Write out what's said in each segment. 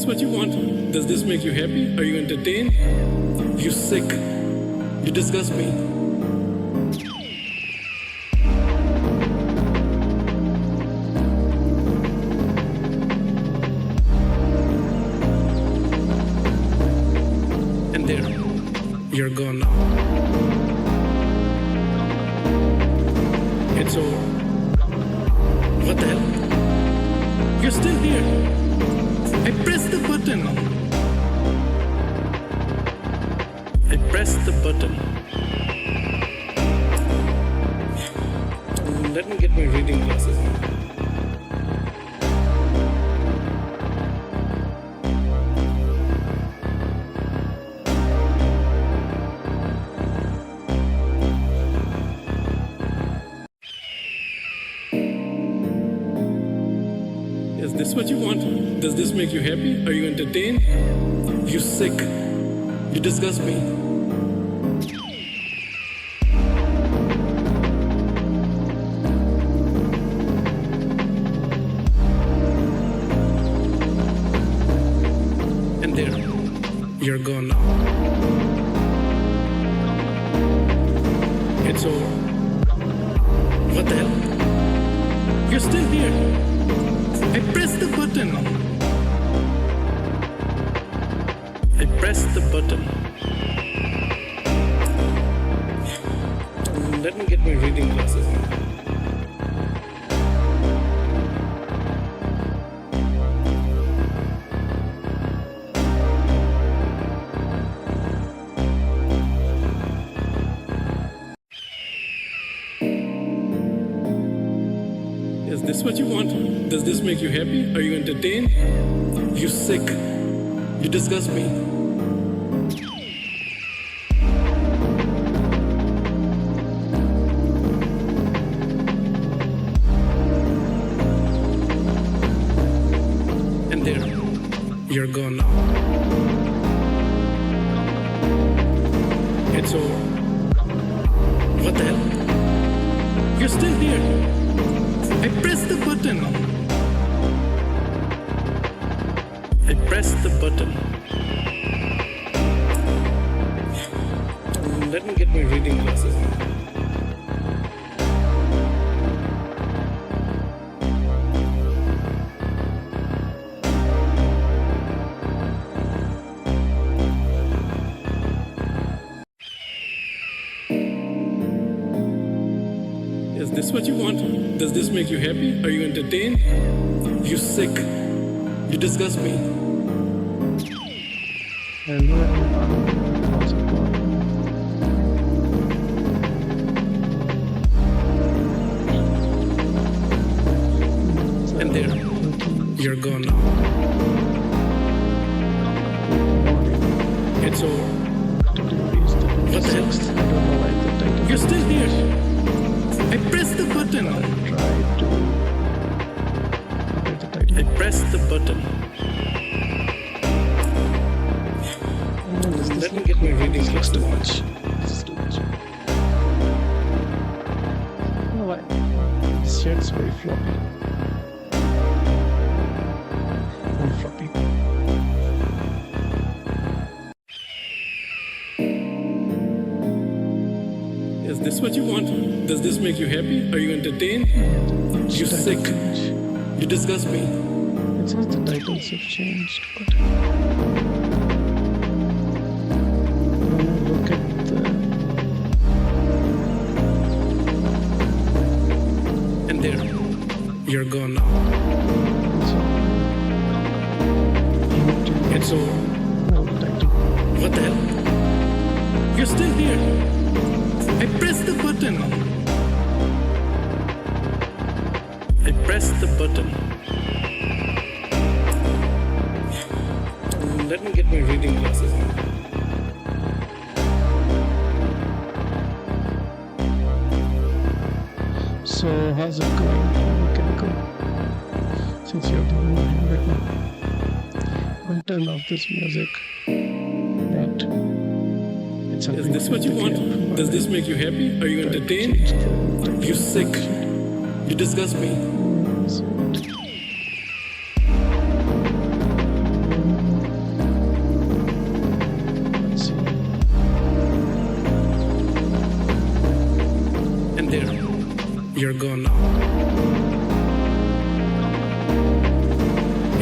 this what you want? Does this make you happy? Are you entertained? You sick. You disgust me. And there, you're gone now. It's over. What the hell? You're still here. I pressed the button. I pressed the button. Let me get my reading glasses. Is this what you want? Does this make you happy? Are you entertained? You sick. You disgust me. And there, you're gone now. It's over. What the hell? You're still here. I pressed the button. I pressed the button. Let me get my reading glasses. Is this what you want? Does this make you happy? Are you entertained? You sick. You disgust me. And there, you're gone now. It's over. What the hell? You're still here. I pressed the button. I pressed the button. Let me get my reading glasses. Is this what you want? Does this make you happy? Are you entertained? You sick. You disgust me. Hello everyone, how's it going? And there, you're gone now. It's over. What the hell? I don't know why the title. You're still here. I pressed the button. Try to update the title. I pressed the button. Let me get my reading This looks glasses. too much. This is too much. I don't know why. This shirt's very floppy. Very floppy. Is this what you want? Does this make you happy? Are you entertained? You Title sick. change. You disgust me. It says the titles have changed, but when I look at the And there, you're gone now. YouTube It's over. old title. What the hell? You're still here. I pressed the button. I pressed the button. Let me get my reading glasses. So how's it going? We can go. Since you're doing it right now. I'll turn off this music. That it's Is this what you want? Does this make you happy? Are you entertained? You sick. You disgust me. You're gone now.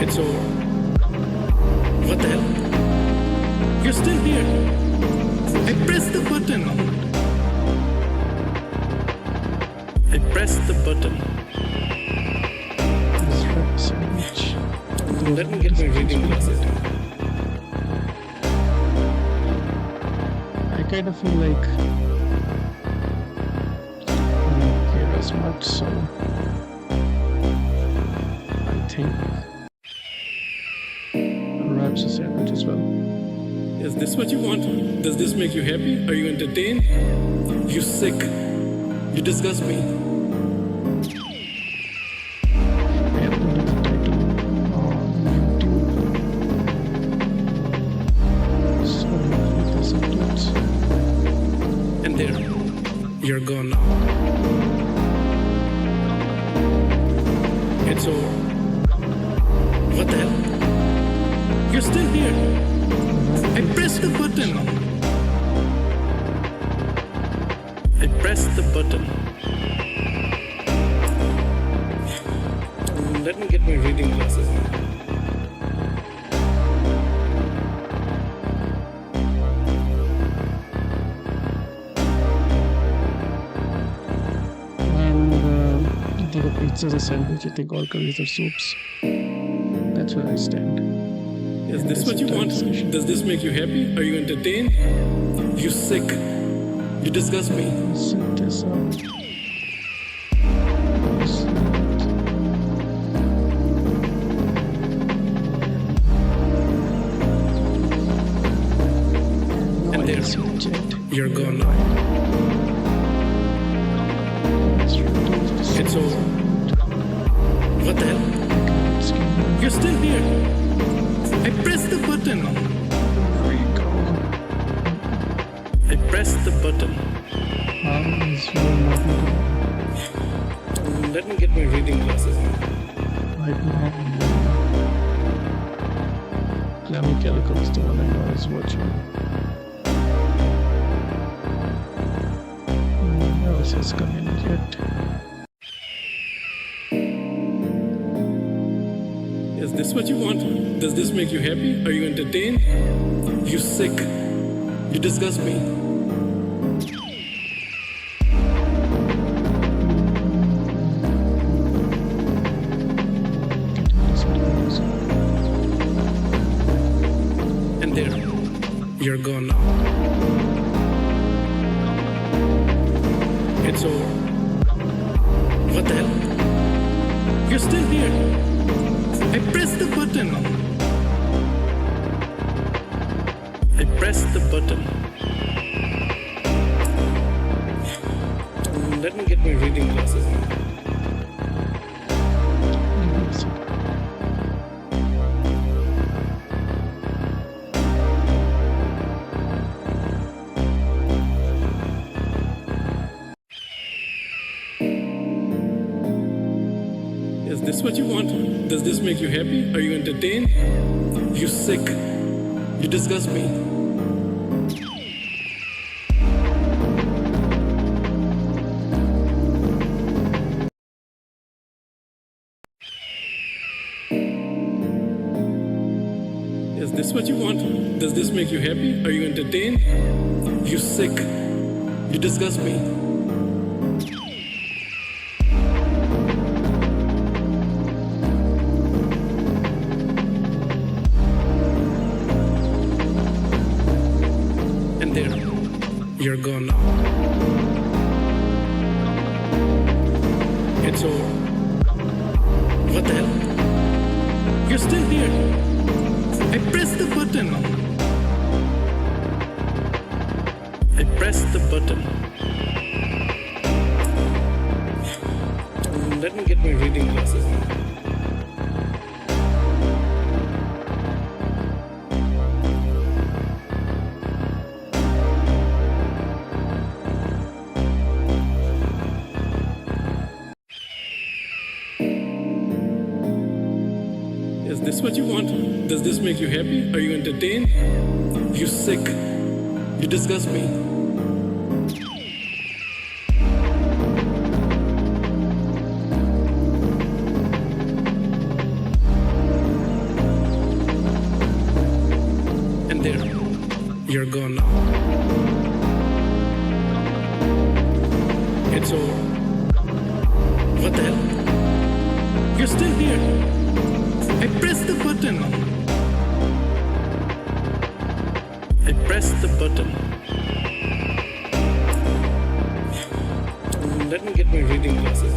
It's over. What the hell? You're still here. I pressed the button. I pressed the button. This rap sandwich. Let me get my reading glasses. I kind of feel like I don't care as much, so I think wraps a sandwich as well. Is this what you want? Does this make you happy? Are you entertained? You sick. You disgust me. I uploaded the title on YouTube, so hopefully this uploads. And there, you're gone now. It's over. What the hell? You're still here. I pressed the button. I pressed the button. Let me get my reading glasses. And I think a pizza is a sandwich. I think all curries are soups. That's where I stand. Is in this what you entire want? discussion. Does this make you happy? Are you entertained? You sick. You disgust me. Set this up. And there, you're gone now. It's over. What the hell? You're still here. I pressed the button. There you go. I pressed the button. How is your mother Let me get my reading glasses. right now? Clammy Calico is the one I know is watching. No else has come in yet. Is this what you want? Does this make you happy? Are you entertained? You sick. You disgust me. And there, you're gone now. It's over. What the hell? You're still here. I pressed the button. I pressed the button. Let me get my reading glasses. Is this what you want? Does this make you happy? Are you entertained? You sick. You disgust me. Is this what you want? Does this make you happy? Are you entertained? You sick. You disgust me. And there, you're gone now. It's over. What the hell? You're still here. I pressed the button. I pressed the button. Let me get my reading glasses. Is this what you want? Does this make you happy? Are you entertained? You sick. You disgust me. You're gone now. It's over. What the hell? You're still here. I pressed the button. I pressed the button. Let me get my reading glasses.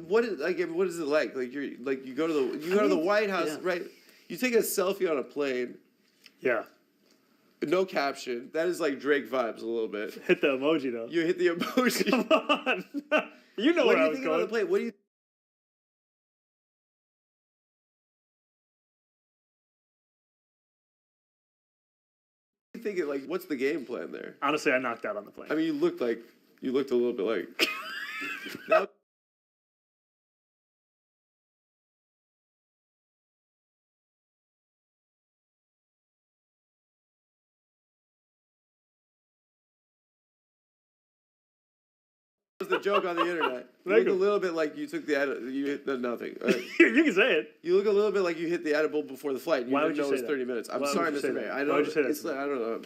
What is it like? Like you go to the White House, yeah. right? You take a selfie on a plane, Yeah. no caption. That is like Drake vibes a little bit. Hit the emoji though. You hit the emoji. Come on. You know What where do I you was think on the going. plane? What do you think? Like, what's the game plan there? Honestly, I knocked out on the plane. I mean, you looked a little bit like. Now, was the joke on the internet. You Thank look a you. little bit like you took you hit nothing. You can say it. You look a little bit like you hit the edible before the flight. And Why you would didn't you know it say was that? 30 minutes. I'm Why sorry, would you Mr. say May. that? I know Why would you say that it's to me? I don't know.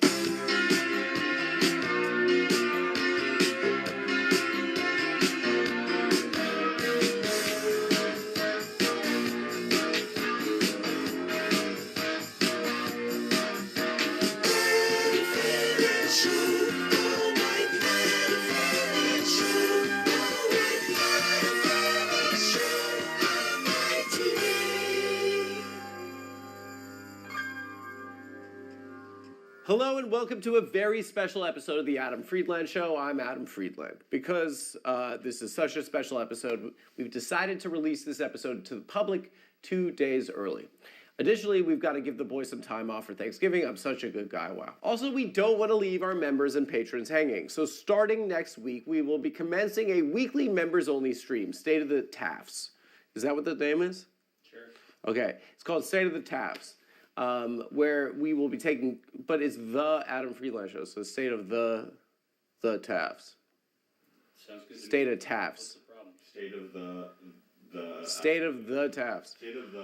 Hello and welcome to a very special episode of the Adam Friedland Show. I'm Adam Friedland. Because this is such a special episode, we've decided to release this episode to the public 2 days early. Additionally, we've got to give the boys some time off for Thanksgiving. I'm such a good guy, wow. Also, we don't want to leave our members and patrons hanging. So starting next week, we will be commencing a weekly members-only stream, State of the TAFs. Is that what the name is? Sure. Okay, it's called State of the TAFs. Where we will be taking, but it's the Adam Friedland Show, so State of the TAFs. Sounds good. State of TAFs. State of the State of the TAFs. State of the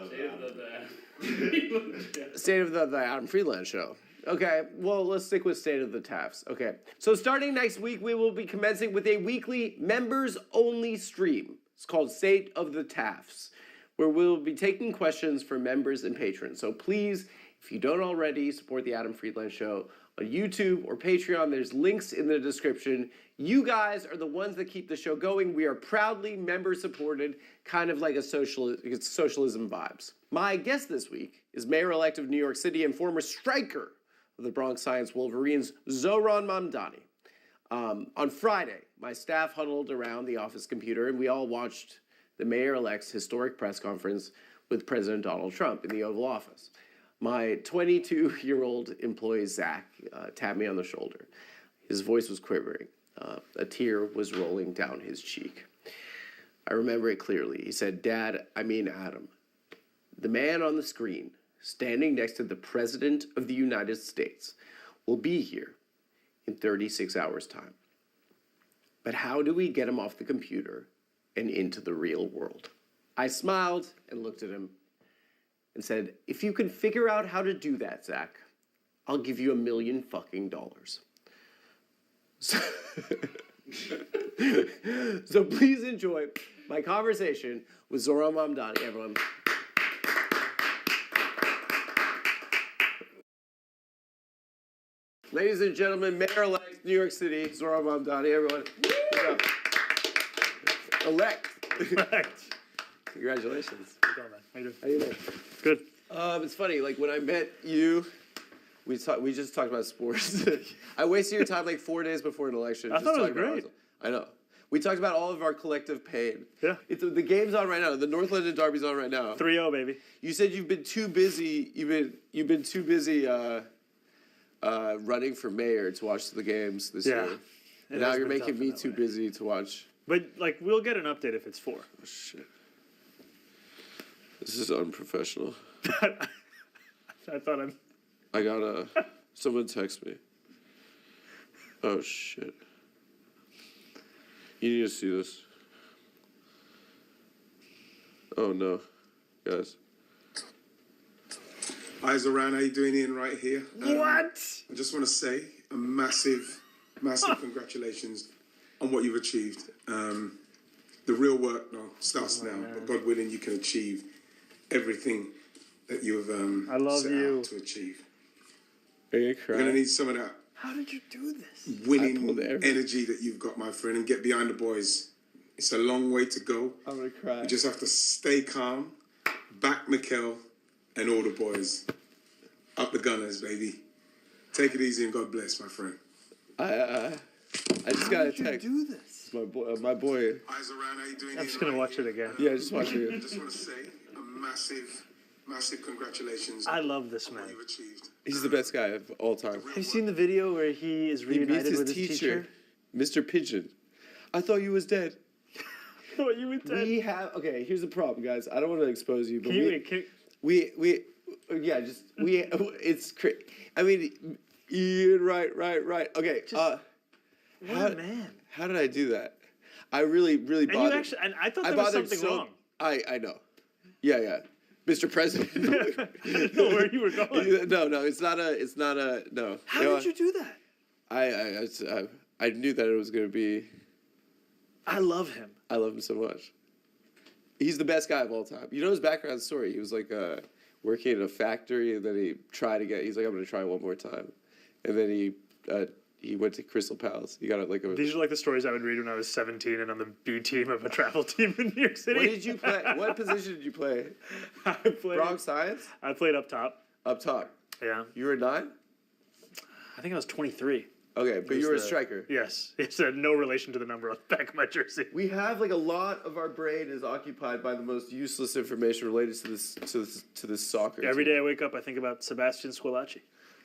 State of the Adam Friedland Show. Okay, well, let's stick with State of the TAFs. Okay, so starting next week, we will be commencing with a weekly members-only stream. It's called State of the TAFs, where we'll be taking questions from members and patrons. So please, if you don't already, support the Adam Friedland Show on YouTube or Patreon. There's links in the description. You guys are the ones that keep the show going. We are proudly member-supported, kind of like socialism vibes. My guest this week is Mayor-elect of New York City and former striker of the Bronx Science Wolverines, Zohran Mamdani. On Friday, my staff huddled around the office computer and we all watched the mayor-elect's historic press conference with President Donald Trump in the Oval Office. My 22-year-old employee, Zach, tapped me on the shoulder. His voice was quivering. A tear was rolling down his cheek. I remember it clearly. He said, "Dad, I mean Adam, the man on the screen, standing next to the President of the United States, will be here in 36 hours' time. But how do we get him off the computer and into the real world? I smiled and looked at him and said, if you can figure out how to do that, Zach, I'll give you $1 million fucking dollars. So, so please enjoy my conversation with Zohran Mamdani, everyone. Ladies and gentlemen, Mayor-elect New York City, Zohran Mamdani, everyone. Elect. Correct. Congratulations. How you doing? How you doing? Good. It's funny, like when I met you, we just talked about sports. I wasted your time like 4 days before an election. I just thought it was talking about great. I know. We talked about all of our collective pain. Yeah. The game's on right now. The North London Derby's on right now. 3-0, baby. You said you've been too busy. You've been too busy running for mayor to watch the games this Yeah. year. It And now has you're been making tough me in that too way. busy to watch. But, like, we'll get an update if it's 4. Oh, shit. This is unprofessional. I thought I'm... I gotta. Someone text me. Oh shit. You need to see this. Oh no, guys. Eyes around, how you doing, Ian, right here? What? I just want to say a massive, massive congratulations on what you've achieved. The real work now starts now, but God willing, you can achieve everything that you've I love set you. out to achieve. Are you You're going to crying? need some of that How did you do this? winning I pulled everything. energy that you've got, my friend, and get behind the boys. It's a long way to go. I'm gonna cry. You just have to stay calm, back Mikel and all the boys. Up the Gunners, baby. Take it easy and God bless, my friend. I just got a text. do this? My boy. My boy. Eyes around, how you doing? I'm just going to watch it again. Yeah, just watch I it. just want to say a massive, massive congratulations I on love this what man. you've achieved. He's the best guy of all time. Have you seen the video where he is He reunited meets his with his teacher, Mr. Pigeon. I thought you was dead. Oh, you were dead. We have okay. Here's the problem, guys. I don't want to expose you, but Can you, we, wait, can, we yeah, just we. It's I mean, Ian, right. Okay. what how, a man. how did I do that? I really And bothered. you actually, and I thought I there was bothered something wrong. I know. Yeah, Mr. President. I didn't know where you were going. no, it's not a no. How did you do that? I knew that it was gonna be. I love him. I love him so much. He's the best guy of all time. You know his background story? He was like working in a factory, and then he tried again. He's like, I'm gonna try one more time, and then he went to Crystal Palace. He got like a. These are like the stories I would read when I was 17 and on the B team of a travel team in New York City. What did you play? What position did you play? I played. Bronx Science? I played up top. Up top. Yeah, You were a 9? I think I was 23. Okay, but Was you were a the- striker. Yes, it said no relation to the number on the back of my jersey. We have like a lot of our brain is occupied by the most useless information related to this soccer. Every team. day I wake up, I think about Sebastian Squillaci,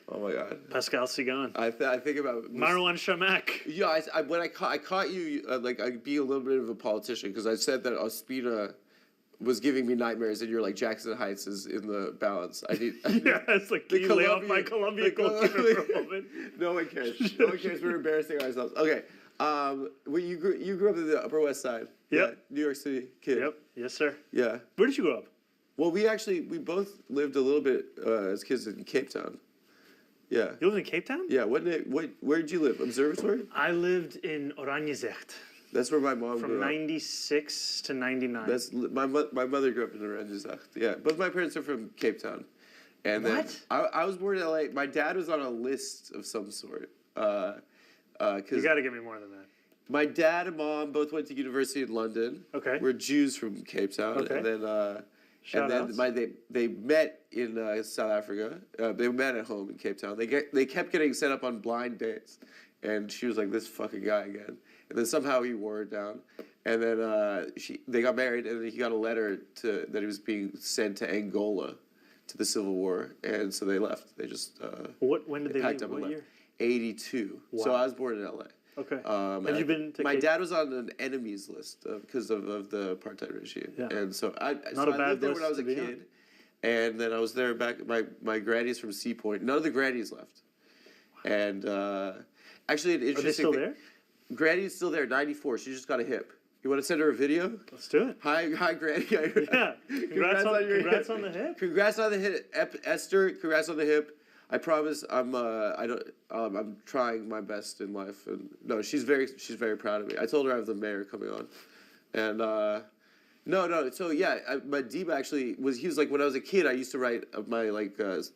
Oh my god. Pascal Sigan, I think about Marwan Shamak. Yeah, when I caught you, like I'd be a little bit of a politician because I said that Ospina was giving me nightmares, and you're like Jackson Heights is in the balance. I need. Yeah, it's like, can you lay off my Colombian goalkeeper for a moment? No one cares. No one cares. We're embarrassing ourselves. Okay. Well, you grew up in the Upper West Side. Yep. Yeah, New York City kid. Yep, yes sir. Yeah. Where did you grow up? Well, we both lived a little bit as kids in Cape Town. Yeah. You lived in Cape Town? Yeah. Where did you live? Observatory? I lived in Oranjezegt That's where my mom from grew up. 96 to 99. That's my mother grew up in Oranjezegt. Yeah, both my parents are from Cape Town, and then What? I was born in LA. My dad was on a list of some sort. You Because got to give me more than that. my dad and mom both went to university in London. Okay. We're Jews from Cape Town, Okay. and then Shout outs. they met in South Africa. They met at home in Cape Town. They kept getting set up on blind dates, and she was like, "This fucking guy again." And then somehow he wore it down, and then they got married, and then he got a letter that he was being sent to Angola, to the Civil War, and so they left. They just When did they packed leave? up and What left. year? 82. So Wow. I was born in LA. Okay. And Have you been to my Cape- dad was on an enemies list because of the apartheid regime, Yeah. and so I Not a bad lived there when list I was to a be on. kid, and then I was there back. My granny's from Sea Point. None of the grannies left, and Actually, an Are they interesting still thing- there? Granny's still there, 94. She just got a hip. You want to send her a video? Let's do it. Hi, Granny. Yeah. Congrats on your congrats hip. on the hip. Congrats on the hip, Esther. Congrats on the hip. I promise I'm I'm trying my best in life, and no, she's very proud of me. I told her I have the mayor coming on, and no. So yeah, Madiba actually he was like, when I was a kid, I used to write my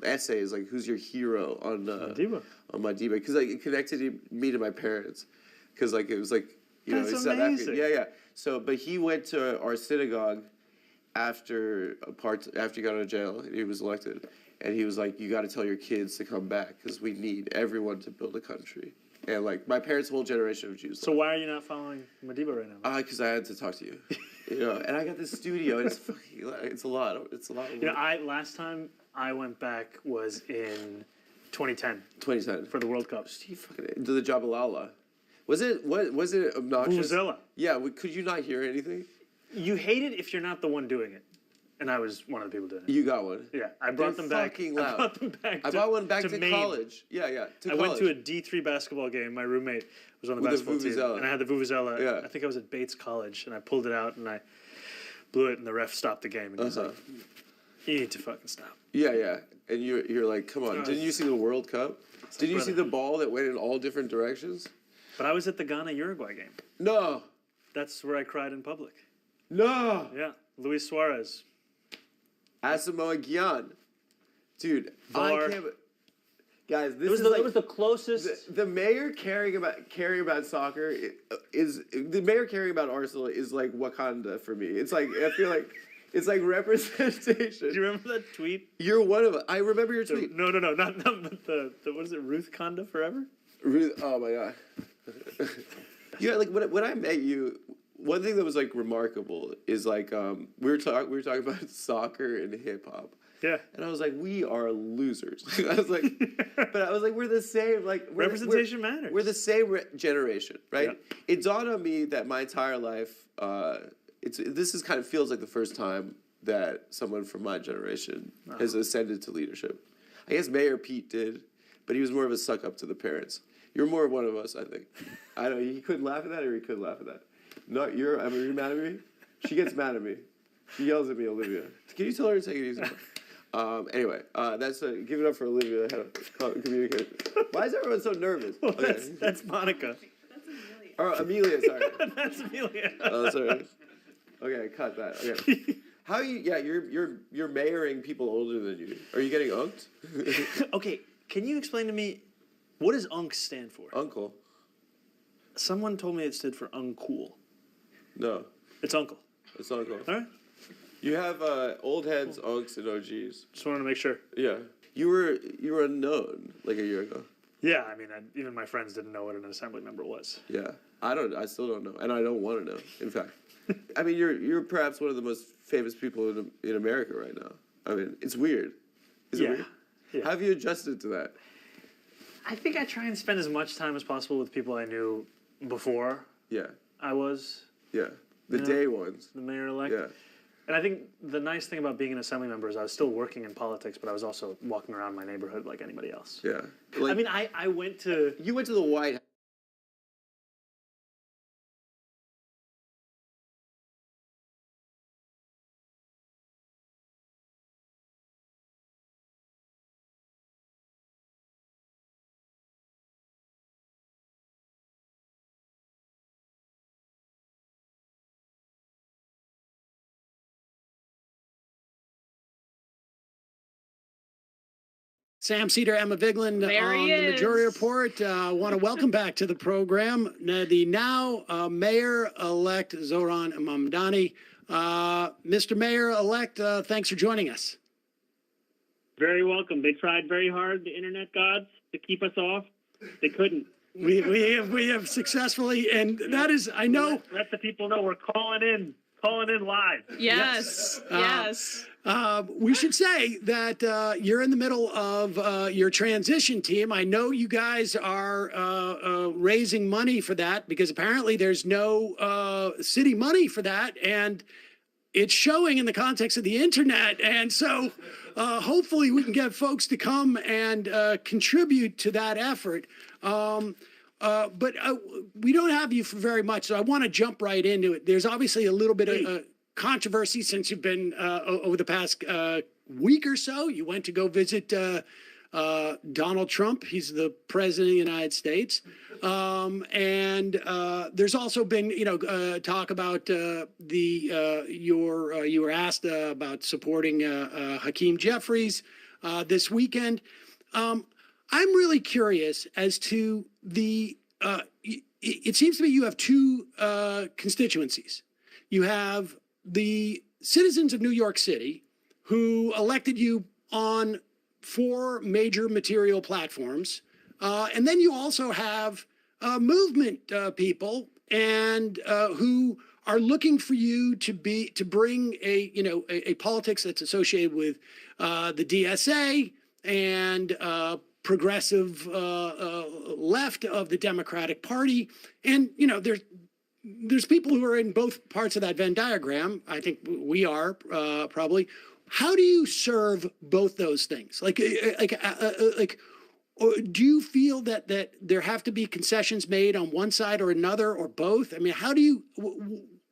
essays like, who's your hero on Madiba. on Madiba, because like it connected me to my parents, because like it was like, you know, That's he's South African. amazing. Yeah. So, but he went to our synagogue after he got out of jail and he was elected, and he was like, you got to tell your kids to come back because we need everyone to build a country. And like my parents' whole generation of Jews. So why are you not following Madiba right now? Because I had to talk to you, you know. And I got this studio, and it's a lot. It's a lot. Of work. You know, last time I went back was in 2010 2010 for the World Cup. He fucking did the Jabalala. Was it obnoxious? Vuvuzela. Yeah. Could you not hear anything? You hate it if you're not the one doing it, and I was one of the people doing it. You got one. Yeah, I brought They're them back. fucking loud. I brought them back. I brought one back to Maine. college. Yeah. To I went college. to a D3 basketball game. My roommate was on the With the basketball team, vuvuzela. and I had the vuvuzela. Yeah. I think I was at Bates College, and I pulled it out and I blew it, and the ref stopped the game, and he was like, "You need to fucking stop." Yeah. And you're like, come on! Didn't you see the World Cup? Didn't you see the ball that went in all different directions? But I was at the Ghana-Uruguay game. No. That's where I cried in public. No. Yeah, Luis Suarez. Asamoah Gyan. Dude, VAR. I can't. Guys, this It was, is like it was the closest. the mayor caring about soccer is the mayor caring about Arsenal is like Wakanda for me. It's like I feel like it's like representation. Do you remember that tweet? You're one of us. I remember your tweet. No, not the what is it? Ruth Conda Forever? Oh my god. Yeah, like when I met you, one thing that was like remarkable is like we were talking about soccer and hip hop. Yeah. And I was like, we are losers. I was like, but I was like, we're the same. Like Representation matters. We're the same generation, right? Yeah. It dawned on me that my entire life, this is kind of feels like the first time that someone from my generation has ascended to leadership. I guess Mayor Pete did, but he was more of a suck up to the parents. You're more one of us, I think. I don't know. He couldn't laugh at that, or he could laugh at that. No, you're mad at me? She gets mad at me. She yells at me, Olivia. Can you tell her to take it easy? Anyway, that's give it up for Olivia, the head of communication. Why is everyone so nervous? Well, Okay. that's Monica. Or Amelia, sorry. That's Amelia. Oh, sorry. Okay, cut that. Okay. How you? Yeah, you're mayoring people older than you. Are you getting unked? Okay, can you explain to me what does UNC stand for? Uncle? Someone told me it stood for uncool. No, It's uncle. it's uncle. All right. You have old heads, unks, and OGs. Just wanted to make sure. Yeah, you were unknown like a year ago. Yeah, I mean, even my friends didn't know what an assembly member was. Yeah, I still don't know, and I don't want to know. In fact, I mean, you're perhaps one of the most famous people in America right now. I mean, it's weird. Is it weird? Yeah. How have you adjusted to that? I think I try and spend as much time as possible with people I knew before Yeah, I was yeah. The Yeah. day ones. the mayor-elect. Yeah. And I think the nice thing about being an assembly member is I was still working in politics, but I was also walking around my neighborhood like anybody else. Yeah. I mean, I went to... You went to the White House. Sam Cedar, Emma Vigeland There on he the Majority is. Report. Want to welcome back to the program the now Mayor-elect Zoran Mamdani. Mr. Mayor-elect, thanks for joining us. Very welcome. They tried very hard, the internet gods, to keep us off. They couldn't. We have successfully, and that is, I know. Let the people know we're calling in live. Yes. Yes. We should say that you're in the middle of your transition team. I know you guys are raising money for that because apparently there's no city money for that. And it's showing in the context of the internet. And so hopefully we can get folks to come and contribute to that effort. But we don't have you for very much, so I want to jump right into it. There's obviously a little bit of controversy since you've been over the past week or so. You went to go visit Donald Trump. He's the president of the United States. And there's also been, talk about you were asked about supporting Hakeem Jeffries this weekend. I'm really curious as to it seems to me you have two constituencies. You have the citizens of New York City who elected you on 4 major material platforms. And then you also have movement people and who are looking for you to bring a politics that's associated with the DSA and progressive left of the Democratic Party. And, there's people who are in both parts of that Venn diagram. I think we are probably. How do you serve both those things? Or do you feel that there have to be concessions made on one side or another or both? I mean, how do you,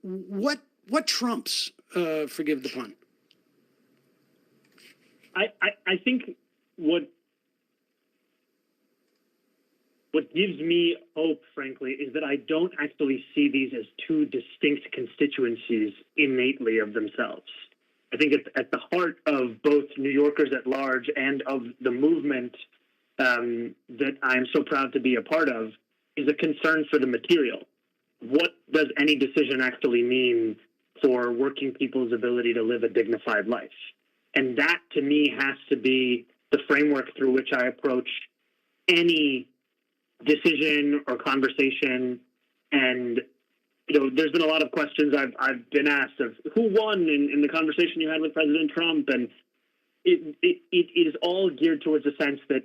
what trumps, forgive the pun? I think what gives me hope, frankly, is that I don't actually see these as two distinct constituencies innately of themselves. I think at the heart of both New Yorkers at large and of the movement that I'm so proud to be a part of is a concern for the material. What does any decision actually mean for working people's ability to live a dignified life? And that, to me, has to be the framework through which I approach any decision or conversation. And there's been a lot of questions I've been asked of who won in the conversation you had with President Trump, and it is all geared towards the sense that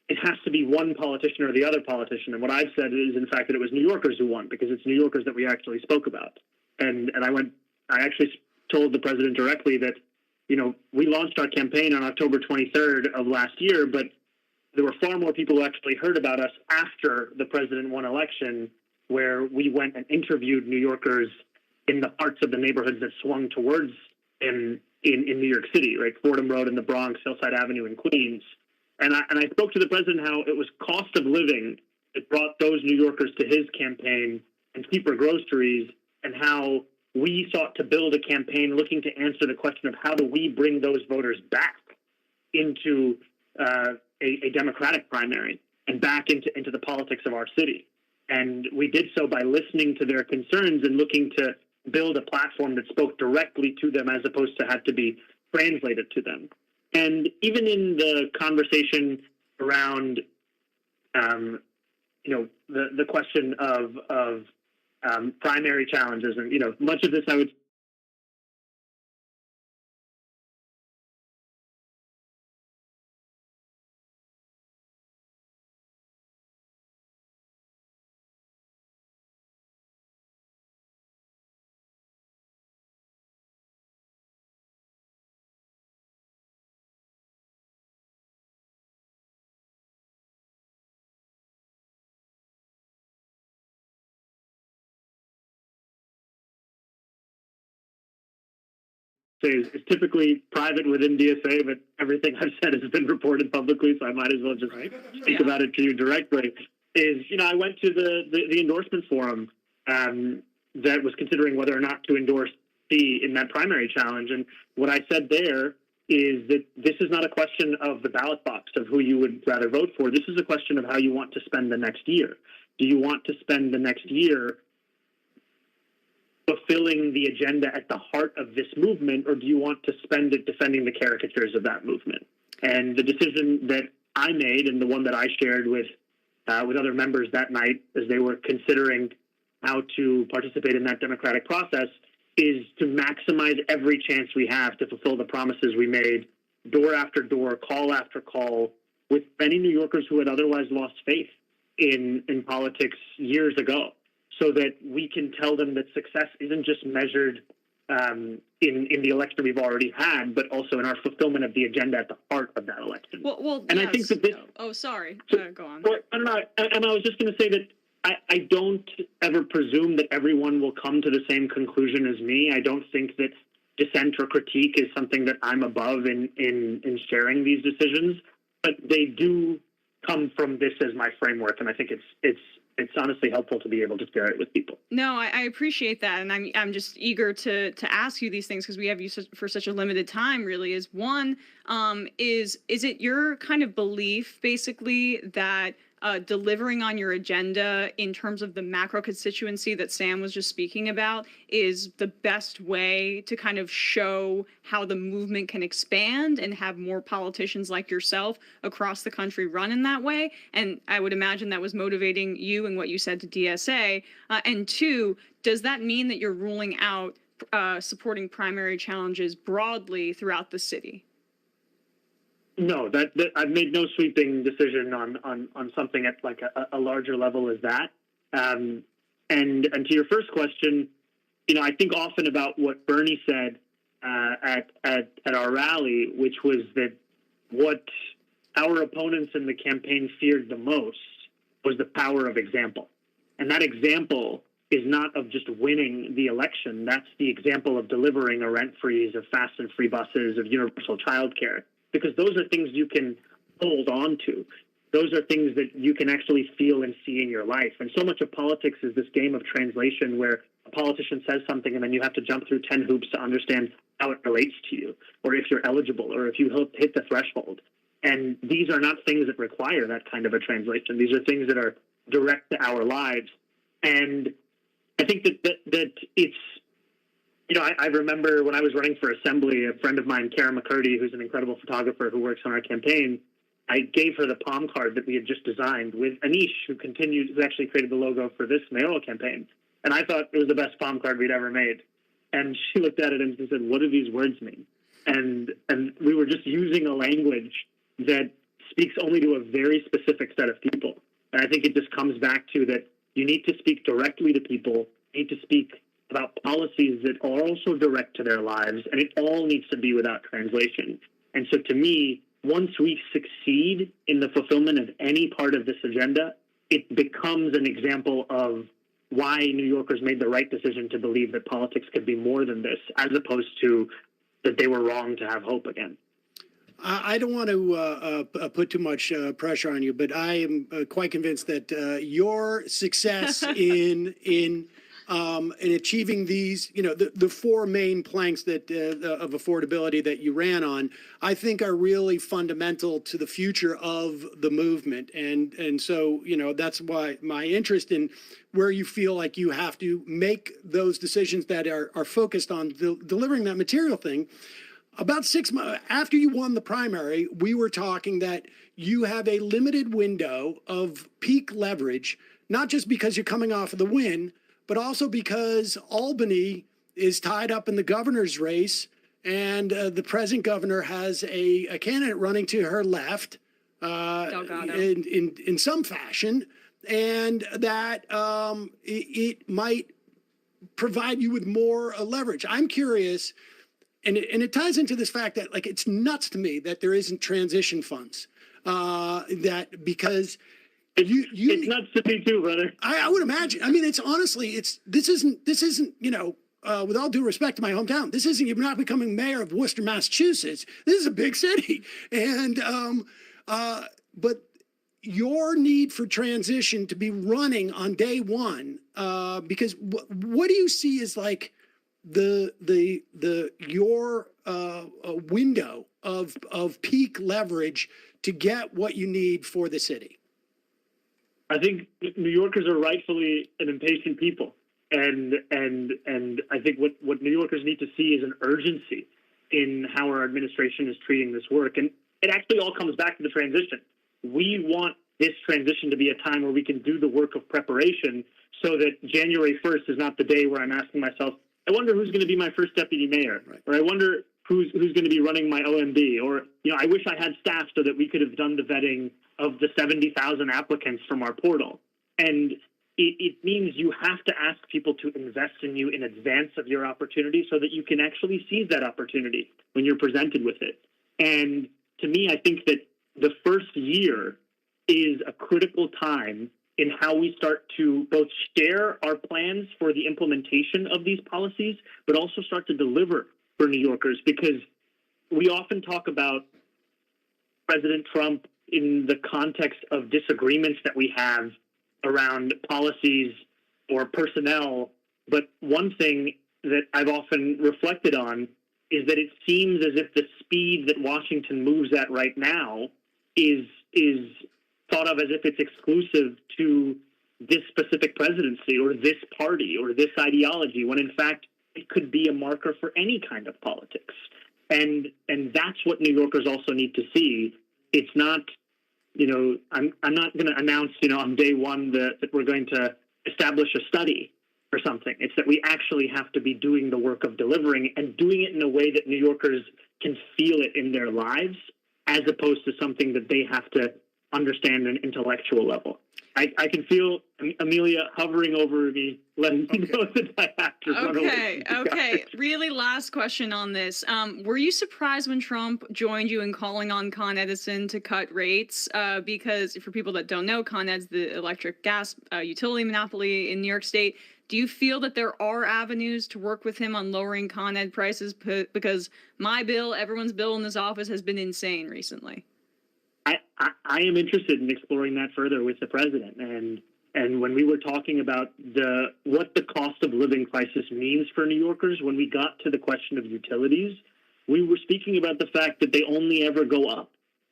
it has to be one politician or the other politician. And what I've said is, in fact, that it was New Yorkers who won, because it's New Yorkers that we actually spoke about. And I actually told the president directly that we launched our campaign on October 23rd of last year, but there were far more people who actually heard about us after the president won election, where we went and interviewed New Yorkers in the parts of the neighborhoods that swung towards in New York City, right? Fordham Road in the Bronx, Hillside Avenue in Queens. And I spoke to the president how it was cost of living that brought those New Yorkers to his campaign and cheaper groceries, and how we sought to build a campaign looking to answer the question of how do we bring those voters back into a Democratic primary and back into the politics of our city. And we did so by listening to their concerns and looking to build a platform that spoke directly to them as opposed to have to be translated to them. And even in the conversation around, the question of primary challenges, and much of this I would. Is typically private within DSA, but everything I've said has been reported publicly, so I might as well just speak about it to you directly. I went to the endorsement forum that was considering whether or not to endorse C in that primary challenge, and what I said there is that this is not a question of the ballot box of who you would rather vote for. This is a question of how you want to spend the next year. Do you want to spend the next year fulfilling the agenda at the heart of this movement, or do you want to spend it defending the caricatures of that movement? And the decision that I made, and the one that I shared with other members that night as they were considering how to participate in that democratic process, is to maximize every chance we have to fulfill the promises we made, door after door, call after call, with many New Yorkers who had otherwise lost faith in politics years ago, so that we can tell them that success isn't just measured in the election we've already had, but also in our fulfillment of the agenda at the heart of that election. Well, and yes. I think that this. Oh, sorry. Go on. Well, I don't know. And I was just going to say that I don't ever presume that everyone will come to the same conclusion as me. I don't think that dissent or critique is something that I'm above in sharing these decisions, but they do come from this as my framework, and I think it's honestly helpful to be able to share it with people. No, I appreciate that, and I'm just eager to ask you these things because we have you for such a limited time. Really, is one is it your kind of belief basically that delivering on your agenda in terms of the macro constituency that Sam was just speaking about is the best way to kind of show how the movement can expand and have more politicians like yourself across the country run in that way? And I would imagine that was motivating you and what you said to DSA. And two, does that mean that you're ruling out supporting primary challenges broadly throughout the city? No, that I've made no sweeping decision on something at like a larger level as that. And to your first question, I think often about what Bernie said at our rally, which was that what our opponents in the campaign feared the most was the power of example. And that example is not of just winning the election. That's the example of delivering a rent freeze, of fast and free buses, of universal childcare. Because those are things you can hold on to. Those are things that you can actually feel and see in your life. And so much of politics is this game of translation where a politician says something and then you have to jump through 10 hoops to understand how it relates to you, or if you're eligible, or if you hit the threshold. And these are not things that require that kind of a translation. These are things that are direct to our lives. And I think that it's, I remember when I was running for assembly, a friend of mine, Kara McCurdy, who's an incredible photographer who works on our campaign, I gave her the palm card that we had just designed with Anish, who actually created the logo for this mayoral campaign. And I thought it was the best palm card we'd ever made. And she looked at it and she said, "What do these words mean?" And we were just using a language that speaks only to a very specific set of people. And I think it just comes back to that you need to speak directly to people, you need to speak about policies that are also direct to their lives, and it all needs to be without translation. And so to me, once we succeed in the fulfillment of any part of this agenda, it becomes an example of why New Yorkers made the right decision to believe that politics could be more than this, as opposed to that they were wrong to have hope again. I don't want to put too much pressure on you, but I am quite convinced that your success in achieving these, the four main planks that of affordability that you ran on, I think are really fundamental to the future of the movement. And so, that's why my interest in where you feel like you have to make those decisions that are focused on delivering that material thing. About 6 months after you won the primary, we were talking that you have a limited window of peak leverage, not just because you're coming off of the win, but also because Albany is tied up in the governor's race, and the present governor has a candidate running to her left in some fashion, and that it might provide you with more leverage. I'm curious, and it ties into this fact that it's nuts to me that there isn't transition funds, because it's nuts to me too, brother. I would imagine. I mean, this isn't with all due respect to my hometown, this isn't, you're not becoming mayor of Worcester, Massachusetts. This is a big city. And, but your need for transition to be running on day one, because what do you see as your window of peak leverage to get what you need for the city? I think New Yorkers are rightfully an impatient people. And I think what New Yorkers need to see is an urgency in how our administration is treating this work. And it actually all comes back to the transition. We want this transition to be a time where we can do the work of preparation so that January 1st is not the day where I'm asking myself, I wonder who's going to be my first deputy mayor, right? Or I wonder who's going to be running my OMB, or, I wish I had staff so that we could have done the vetting of the 70,000 applicants from our portal. And it means you have to ask people to invest in you in advance of your opportunity so that you can actually seize that opportunity when you're presented with it. And to me, I think that the first year is a critical time in how we start to both share our plans for the implementation of these policies, but also start to deliver for New Yorkers, because we often talk about President Trump in the context of disagreements that we have around policies or personnel. But one thing that I've often reflected on is that it seems as if the speed that Washington moves at right now is thought of as if it's exclusive to this specific presidency or this party or this ideology, when in fact it could be a marker for any kind of politics. And that's what New Yorkers also need to see. It's not, I'm not going to announce, on day one that we're going to establish a study or something. It's that we actually have to be doing the work of delivering and doing it in a way that New Yorkers can feel it in their lives, as opposed to something that they have to understand at an intellectual level. I can feel Amelia hovering over me, letting me know that I have to run away. Okay. Really last question on this. Were you surprised when Trump joined you in calling on Con Edison to cut rates? Because for people that don't know, Con Ed's the electric gas utility monopoly in New York State. Do you feel that there are avenues to work with him on lowering Con Ed prices? Because my bill, everyone's bill in this office, has been insane recently. I am interested in exploring that further with the president. And when we were talking about what the cost of living crisis means for New Yorkers, when we got to the question of utilities, we were speaking about the fact that they only ever go up.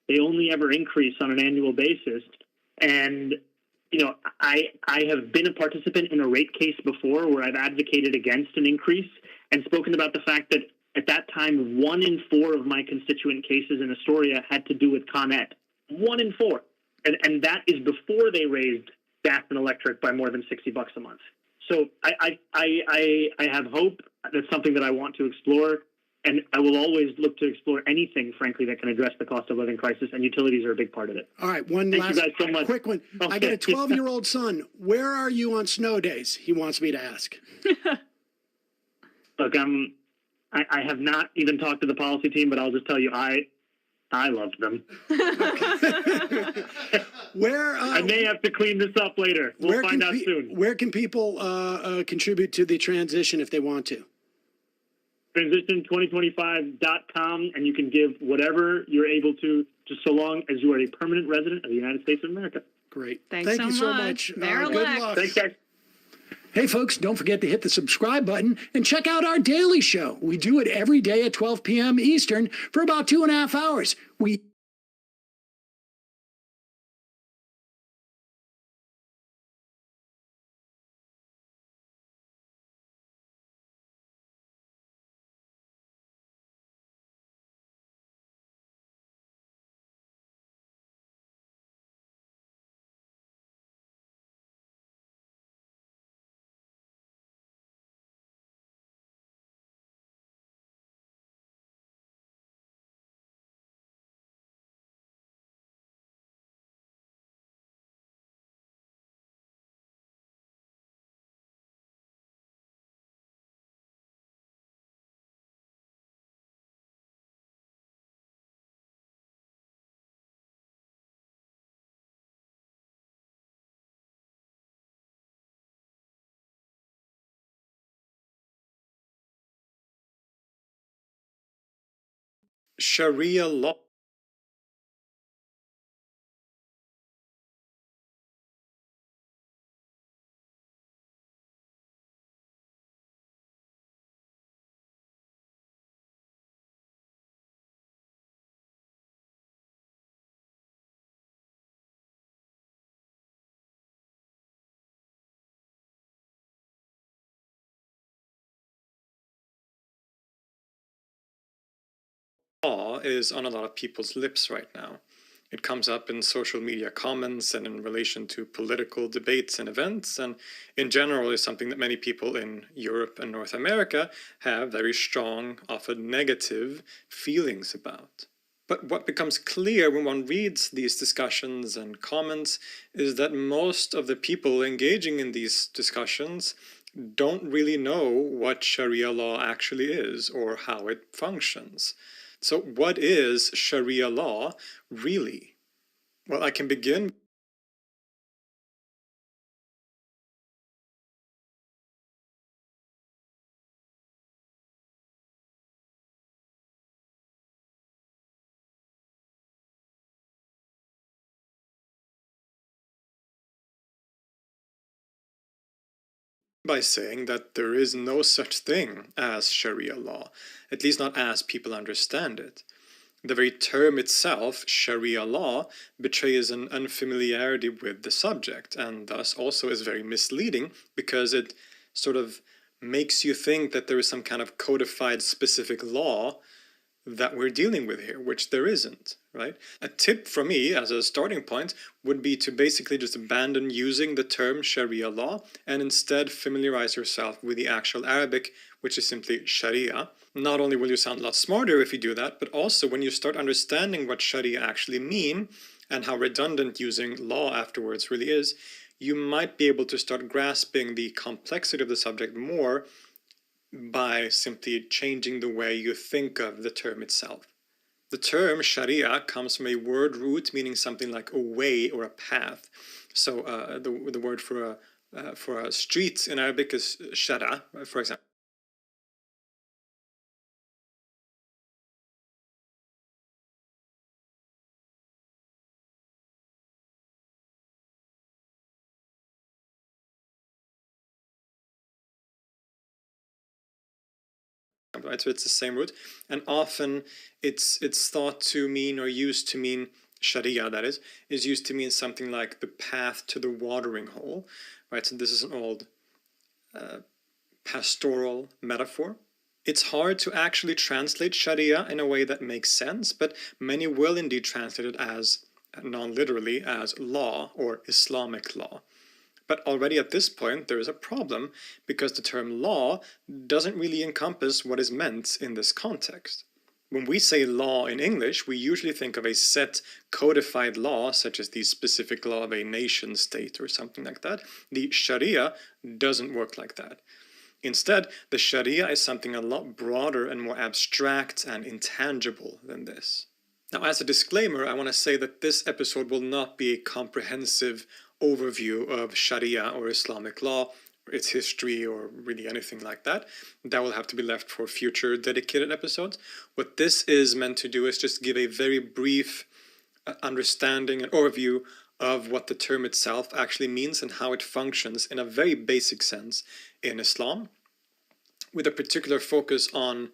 They only ever increase on an annual basis. And, I have been a participant in a rate case before where I've advocated against an increase and spoken about the fact that at that time, 1 in 4 of my constituent cases in Astoria had to do with Con Ed. 1 in 4. And that is before they raised gas and electric by more than $60 a month. So I have hope. That's something that I want to explore. And I will always look to explore anything, frankly, that can address the cost of living crisis, and utilities are a big part of it. All right, one Thank last you guys so much. quick one. I got a 12-year-old son. Where are you on snow days? He wants me to ask. Look, I have not even talked to the policy team, but I'll just tell you, I loved them. Where I may have to clean this up later. We'll find out soon. Where can people contribute to the transition if they want to? Transition2025.com, and you can give whatever you're able to, just so long as you are a permanent resident of the United States of America. Great. Thank you so much. Mayor Good luck. Thanks, guys. Hey, folks, don't forget to hit the subscribe button and check out our daily show. We do it every day at 12 p.m. Eastern for about 2.5 hours. Sharia law. Law is on a lot of people's lips right now. It comes up in social media comments and in relation to political debates and events, and in general is something that many people in Europe and North America have very strong, often negative feelings about. But what becomes clear when one reads these discussions and comments is that most of the people engaging in these discussions don't really know what Sharia law actually is or how it functions. So what is Sharia law really? Well, I can begin by saying that there is no such thing as Sharia law, at least not as people understand it. The very term itself, Sharia law, betrays an unfamiliarity with the subject, and thus also is very misleading because it sort of makes you think that there is some kind of codified specific law that we're dealing with here, which there isn't, right? A tip from me as a starting point would be to basically just abandon using the term Sharia law and instead familiarize yourself with the actual Arabic, which is simply Sharia. Not only will you sound a lot smarter if you do that, but also when you start understanding what Sharia actually mean and how redundant using law afterwards really is, you might be able to start grasping the complexity of the subject more by simply changing the way you think of the term itself. The term Sharia comes from a word root meaning something like a way or a path. So the word for a street in Arabic is shara, for example. Right, so it's the same root, and often it's thought to mean or used to mean Sharia, that is used to mean something like the path to the watering hole, right? So this is an old pastoral metaphor. It's hard to actually translate Sharia in a way that makes sense, but many will indeed translate it as non-literally as law or Islamic law. But already at this point, there is a problem because the term law doesn't really encompass what is meant in this context. When we say law in English, we usually think of a set codified law, such as the specific law of a nation state or something like that. The Sharia doesn't work like that. Instead, the Sharia is something a lot broader and more abstract and intangible than this. Now, as a disclaimer, I want to say that this episode will not be a comprehensive overview of Sharia or Islamic law, its history, or really anything like that. That will have to be left for future dedicated episodes. What this is meant to do is just give a very brief understanding and overview of what the term itself actually means and how it functions in a very basic sense in Islam, with a particular focus on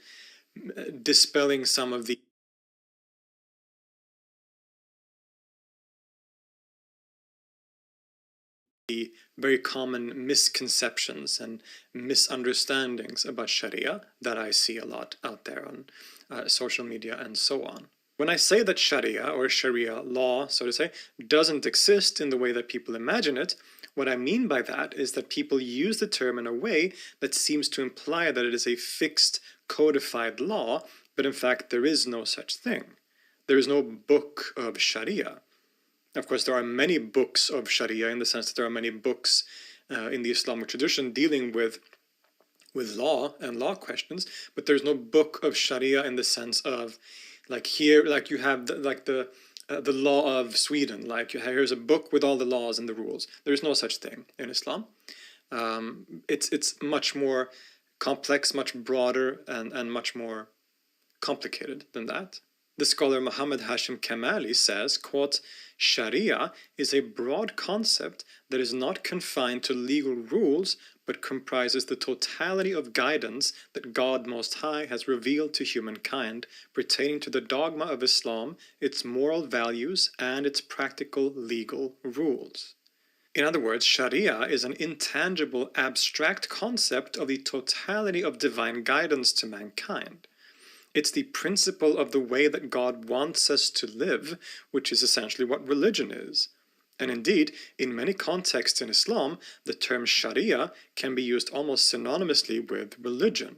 dispelling some of the very common misconceptions and misunderstandings about Sharia that I see a lot out there on social media and so on. When I say that Sharia or Sharia law, so to say, doesn't exist in the way that people imagine it, what I mean by that is that people use the term in a way that seems to imply that it is a fixed, codified law, but in fact there is no such thing. There is no book of Sharia. Of course, there are many books of Sharia in the sense that there are many books in the Islamic tradition dealing with law and law questions, but there's no book of Sharia in the sense of, like here, like you have the law of Sweden, like here's a book with all the laws and the rules. There's no such thing in Islam. It's much more complex, much broader, and much more complicated than that. The scholar Muhammad Hashim Kamali says, quote, Sharia is a broad concept that is not confined to legal rules, but comprises the totality of guidance that God Most High has revealed to humankind pertaining to the dogma of Islam, its moral values, and its practical legal rules. In other words, Sharia is an intangible, abstract concept of the totality of divine guidance to mankind. It's the principle of the way that God wants us to live, which is essentially what religion is. And indeed, in many contexts in Islam, the term Sharia can be used almost synonymously with religion.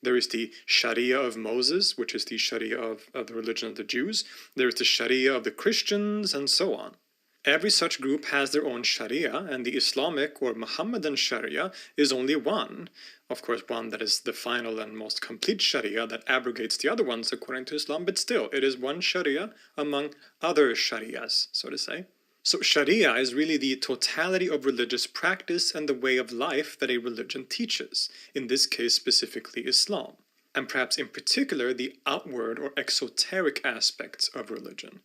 There is the Sharia of Moses, which is the Sharia of the religion of the Jews. There is the Sharia of the Christians, and so on. Every such group has their own Sharia, and the Islamic or Muhammadan Sharia is only one. Of course, one that is the final and most complete Sharia that abrogates the other ones according to Islam, but still, it is one Sharia among other Sharias, so to say. So Sharia is really the totality of religious practice and the way of life that a religion teaches, in this case specifically Islam, and perhaps in particular the outward or exoteric aspects of religion.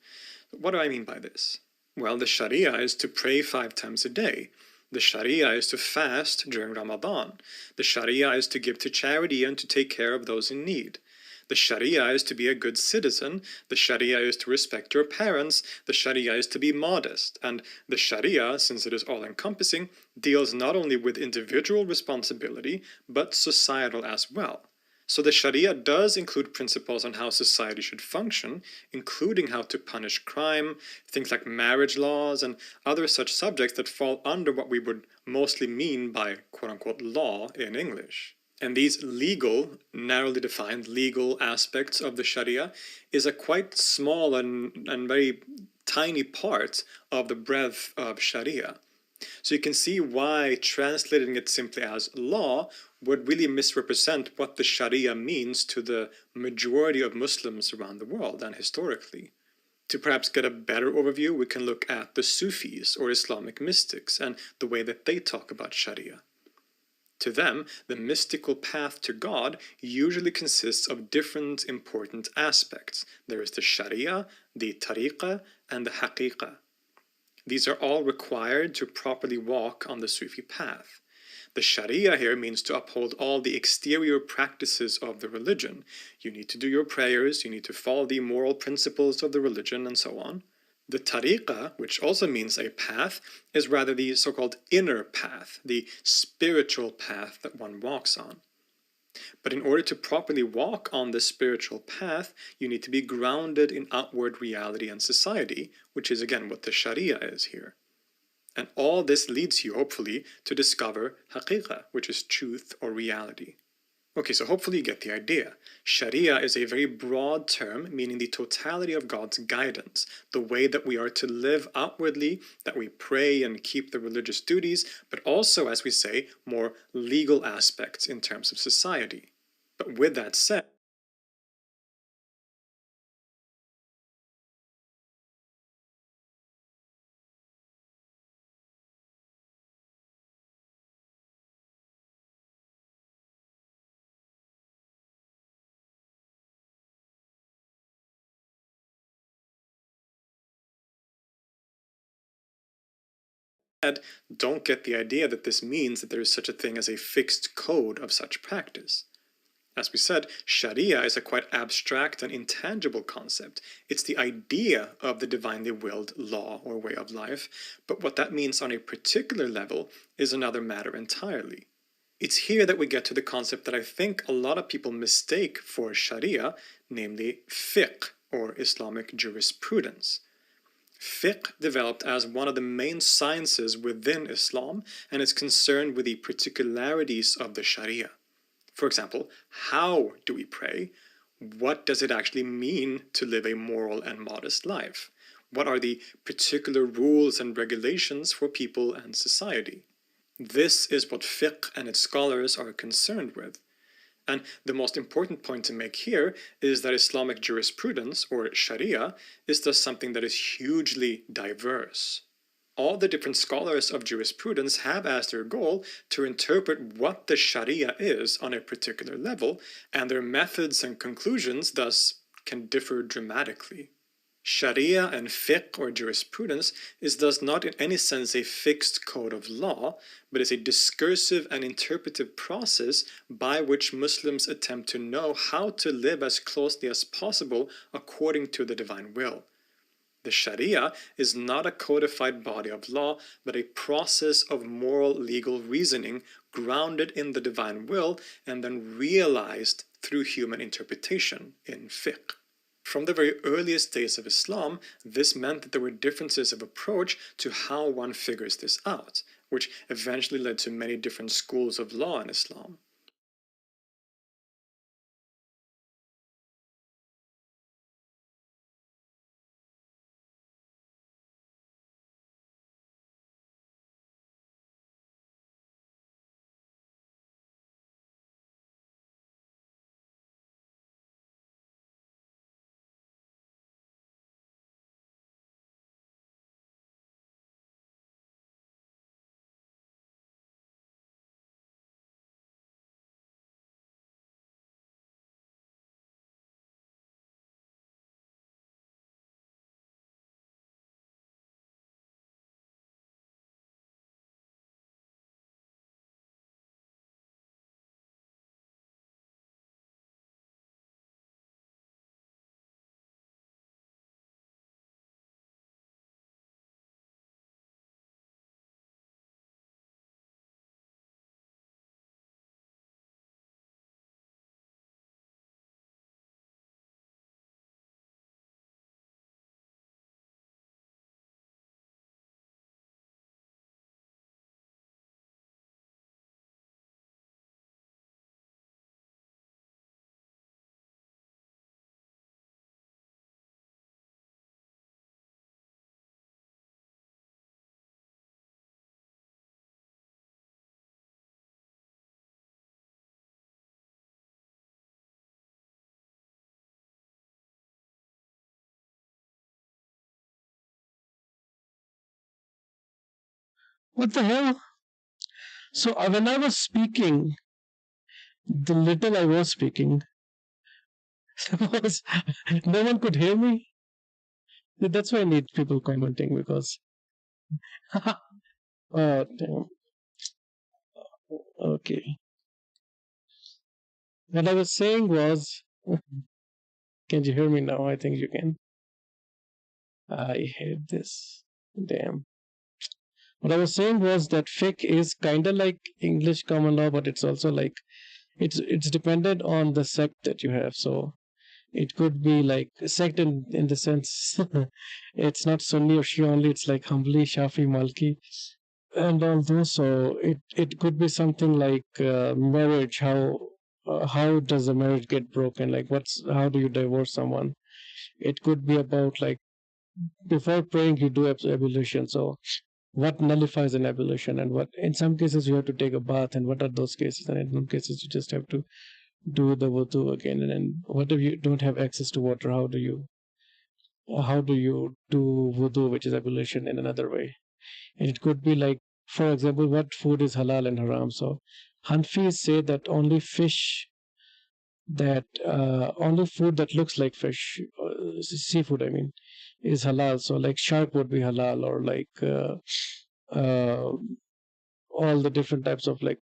What do I mean by this? Well, the Sharia is to pray 5 times a day. The Sharia is to fast during Ramadan. The Sharia is to give to charity and to take care of those in need. The Sharia is to be a good citizen. The Sharia is to respect your parents. The Sharia is to be modest. And the Sharia, since it is all-encompassing, deals not only with individual responsibility, but societal as well. So the Sharia does include principles on how society should function, including how to punish crime, things like marriage laws, and other such subjects that fall under what we would mostly mean by quote-unquote law in English. And these legal, narrowly defined legal aspects of the Sharia is a quite small and very tiny part of the breadth of Sharia. So you can see why translating it simply as law would really misrepresent what the Sharia means to the majority of Muslims around the world and historically. To perhaps get a better overview, we can look at the Sufis or Islamic mystics and the way that they talk about Sharia. To them, the mystical path to God usually consists of different important aspects. There is the Sharia, the Tariqah, and the Haqiqah. These are all required to properly walk on the Sufi path. The Sharia here means to uphold all the exterior practices of the religion. You need to do your prayers, you need to follow the moral principles of the religion, and so on. The Tariqah, which also means a path, is rather the so-called inner path, the spiritual path that one walks on. But in order to properly walk on the spiritual path, you need to be grounded in outward reality and society, which is again what the Sharia is here. And all this leads you, hopefully, to discover haqiqah, which is truth or reality. Okay, so hopefully you get the idea. Sharia is a very broad term, meaning the totality of God's guidance, the way that we are to live outwardly, that we pray and keep the religious duties, but also, as we say, more legal aspects in terms of society. But with that said, don't get the idea that this means that there is such a thing as a fixed code of such practice. As we said, Sharia is a quite abstract and intangible concept. It's the idea of the divinely willed law or way of life, but what that means on a particular level is another matter entirely. It's here that we get to the concept that I think a lot of people mistake for Sharia, namely fiqh, or Islamic jurisprudence. Fiqh developed as one of the main sciences within Islam and is concerned with the particularities of the Sharia. For example, how do we pray? What does it actually mean to live a moral and modest life? What are the particular rules and regulations for people and society? This is what fiqh and its scholars are concerned with. And the most important point to make here is that Islamic jurisprudence, or Sharia, is thus something that is hugely diverse. All the different scholars of jurisprudence have as their goal to interpret what the Sharia is on a particular level, and their methods and conclusions thus can differ dramatically. Sharia and fiqh or jurisprudence is thus not in any sense a fixed code of law, but is a discursive and interpretive process by which Muslims attempt to know how to live as closely as possible according to the divine will. The Sharia is not a codified body of law, but a process of moral legal reasoning grounded in the divine will and then realized through human interpretation in fiqh. From the very earliest days of Islam, this meant that there were differences of approach to how one figures this out, which eventually led to many different schools of law in Islam. What the hell? So when I was speaking, the little I was speaking, was, no one could hear me. That's why I need people commenting because. Oh, damn. Okay. What I was saying was, can you hear me now? I think you can. I hate this. Damn. What I was saying was that fiqh is kind of like English common law, but it's also like it's dependent on the sect that you have. So it could be like a sect in the sense it's not Sunni or Shia only. It's like Hanbali, Shafi, Malki, and all those. So it could be something like marriage. How does a marriage get broken? Like how do you divorce someone? It could be about like before praying you do ablution. So what nullifies an ablution, and what in some cases you have to take a bath, and what are those cases, and in some cases you just have to do the wudu again, and then what if you don't have access to water? How do you do wudu, which is ablution, in another way? And it could be like, for example, what food is halal and haram. So Hanfis say that only food that looks like fish, seafood I mean, is halal. So like shark would be halal, or like all the different types of like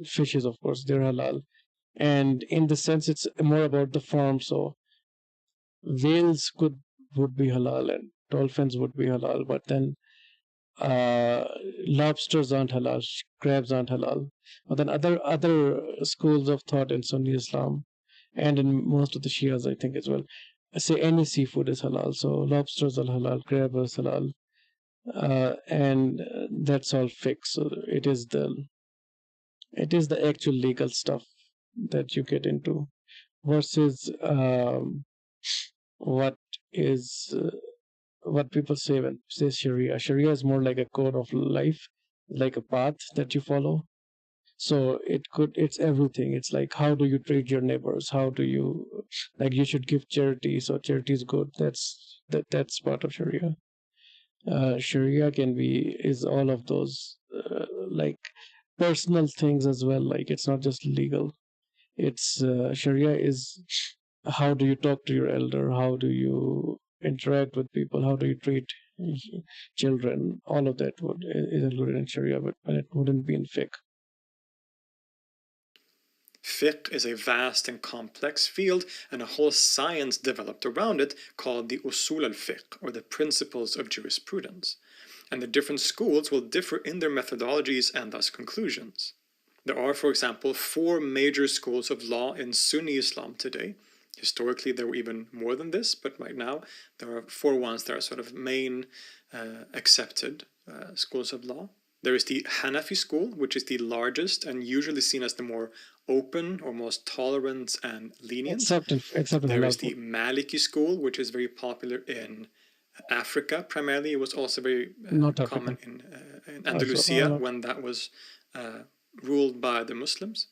fishes, of course, they're halal. And in the sense, it's more about the form. So whales would be halal, and dolphins would be halal, but then lobsters aren't halal, crabs aren't halal. But then other schools of thought in Sunni Islam and in most of the Shias, I think, as well, say any seafood is halal. So lobsters are halal, crab is halal, and that's all fixed. So it is the actual legal stuff that you get into, versus what people say when say Sharia. Sharia is more like a code of life, like a path that you follow. So it's everything. It's like, how do you treat your neighbors? How do you, like, you should give charity. So charity is good. That's part of Sharia. Sharia is all of those like personal things as well. Like, it's not just legal. It's Sharia is how do you talk to your elder? How do you interact with people? How do you treat children? All of that is included in Sharia, but it wouldn't be in fiqh. Fiqh is a vast and complex field, and a whole science developed around it called the usul al-fiqh, or the principles of jurisprudence. And the different schools will differ in their methodologies and thus conclusions. There are, for example, 4 major schools of law in Sunni Islam today. Historically, there were even more than this, but right now there are 4 ones that are sort of main accepted schools of law. There is the Hanafi school, which is the largest and usually seen as the more open or most tolerant and lenient. Except there is the Maliki school, which is very popular in Africa primarily. It was also very common in Andalusia when that was ruled by the Muslims.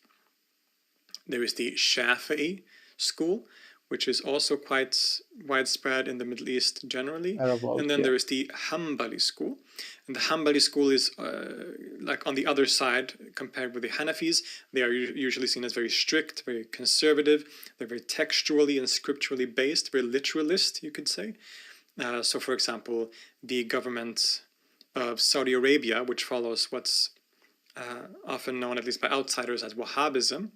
There is the Shafi'i school, which is also quite widespread in the Middle East generally. And then there is the Hanbali school. And the Hanbali school is like on the other side compared with the Hanafis. They are usually seen as very strict, very conservative. They're very textually and scripturally based, very literalist, you could say. So, for example, the government of Saudi Arabia, which follows what's often known, at least by outsiders, as Wahhabism,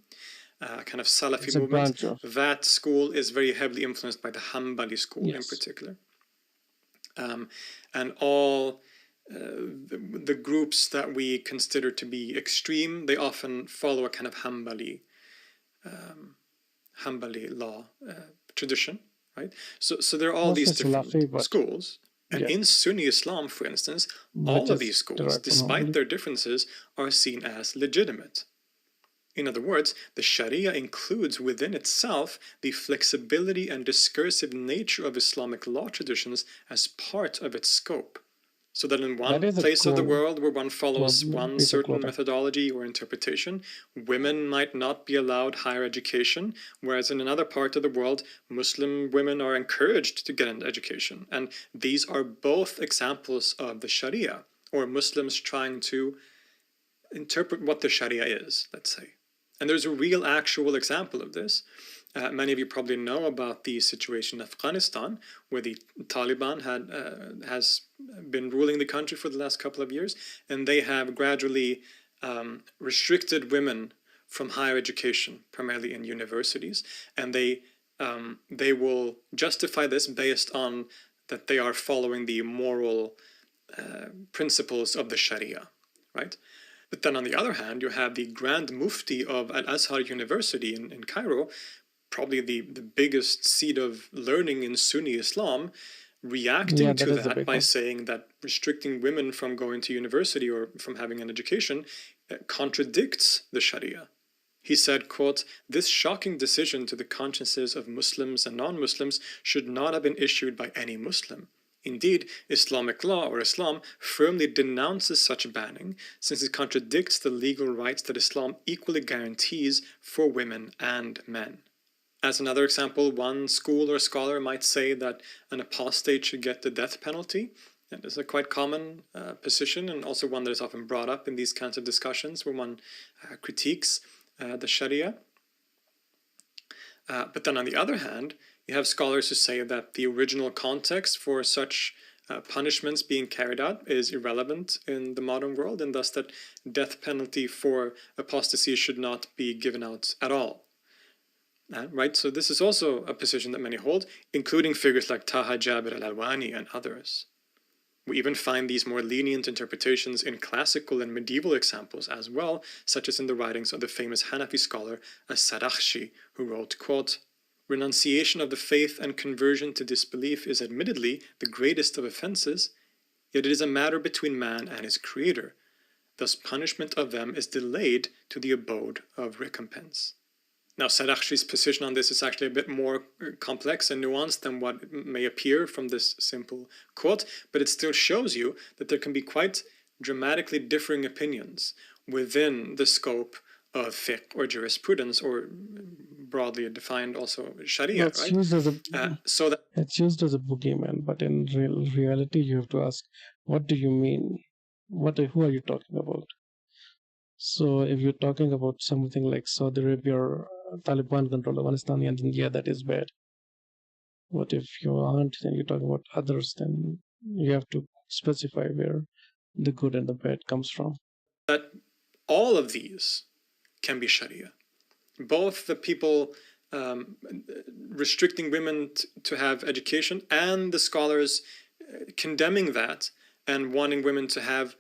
kind of Salafi movement, that school is very heavily influenced by the Hanbali school in particular. And all the groups that we consider to be extreme, they often follow a kind of Hanbali law tradition, right? So there are all these different schools. And in Sunni Islam, for instance, all of these schools, despite their differences, are seen as legitimate. In other words, the Sharia includes within itself the flexibility and discursive nature of Islamic law traditions as part of its scope. So that in one place of the world where one follows one certain methodology or interpretation, women might not be allowed higher education, whereas in another part of the world, Muslim women are encouraged to get an education. And these are both examples of the Sharia, or Muslims trying to interpret what the Sharia is, let's say. And there's a real actual example of this. Many of you probably know about the situation in Afghanistan, where the Taliban has been ruling the country for the last couple of years, and they have gradually restricted women from higher education, primarily in universities, and they will justify this based on that they are following the moral principles of the Sharia, right? But then on the other hand, you have the Grand Mufti of Al-Azhar University in Cairo, probably the biggest seat of learning in Sunni Islam, reacting to that by saying that restricting women from going to university or from having an education contradicts the Sharia. He said, quote, "This shocking decision to the consciences of Muslims and non-Muslims should not have been issued by any Muslim. Indeed, Islamic law, or Islam, firmly denounces such banning, since it contradicts the legal rights that Islam equally guarantees for women and men." As another example, one school or scholar might say that an apostate should get the death penalty. That is a quite common position, and also one that is often brought up in these kinds of discussions where one critiques the Sharia. But then on the other hand, you have scholars who say that the original context for such punishments being carried out is irrelevant in the modern world, and thus that death penalty for apostasy should not be given out at all. Right, so this is also a position that many hold, including figures like Taha Jabir al-Alwani and others. We even find these more lenient interpretations in classical and medieval examples as well, such as in the writings of the famous Hanafi scholar As-Sarakhshi, who wrote, quote, "Renunciation of the faith and conversion to disbelief is admittedly the greatest of offenses, yet it is a matter between man and his creator. Thus punishment of them is delayed to the abode of recompense." Now, Sarakhshi's position on this is actually a bit more complex and nuanced than what may appear from this simple quote, but it still shows you that there can be quite dramatically differing opinions within the scope of fiqh or jurisprudence, or broadly defined also Sharia, It's right? used as It's used as a boogeyman, but in reality, you have to ask, what do you mean? Who are you talking about? So if you're talking about something like Saudi Arabia or Taliban control Afghanistan, and then yeah, that is bad. What if you aren't, and you're talking about others, then you have to specify where the good and the bad comes from. that all of these can be Sharia. Both the people restricting women to have education, and the scholars condemning that and wanting women to have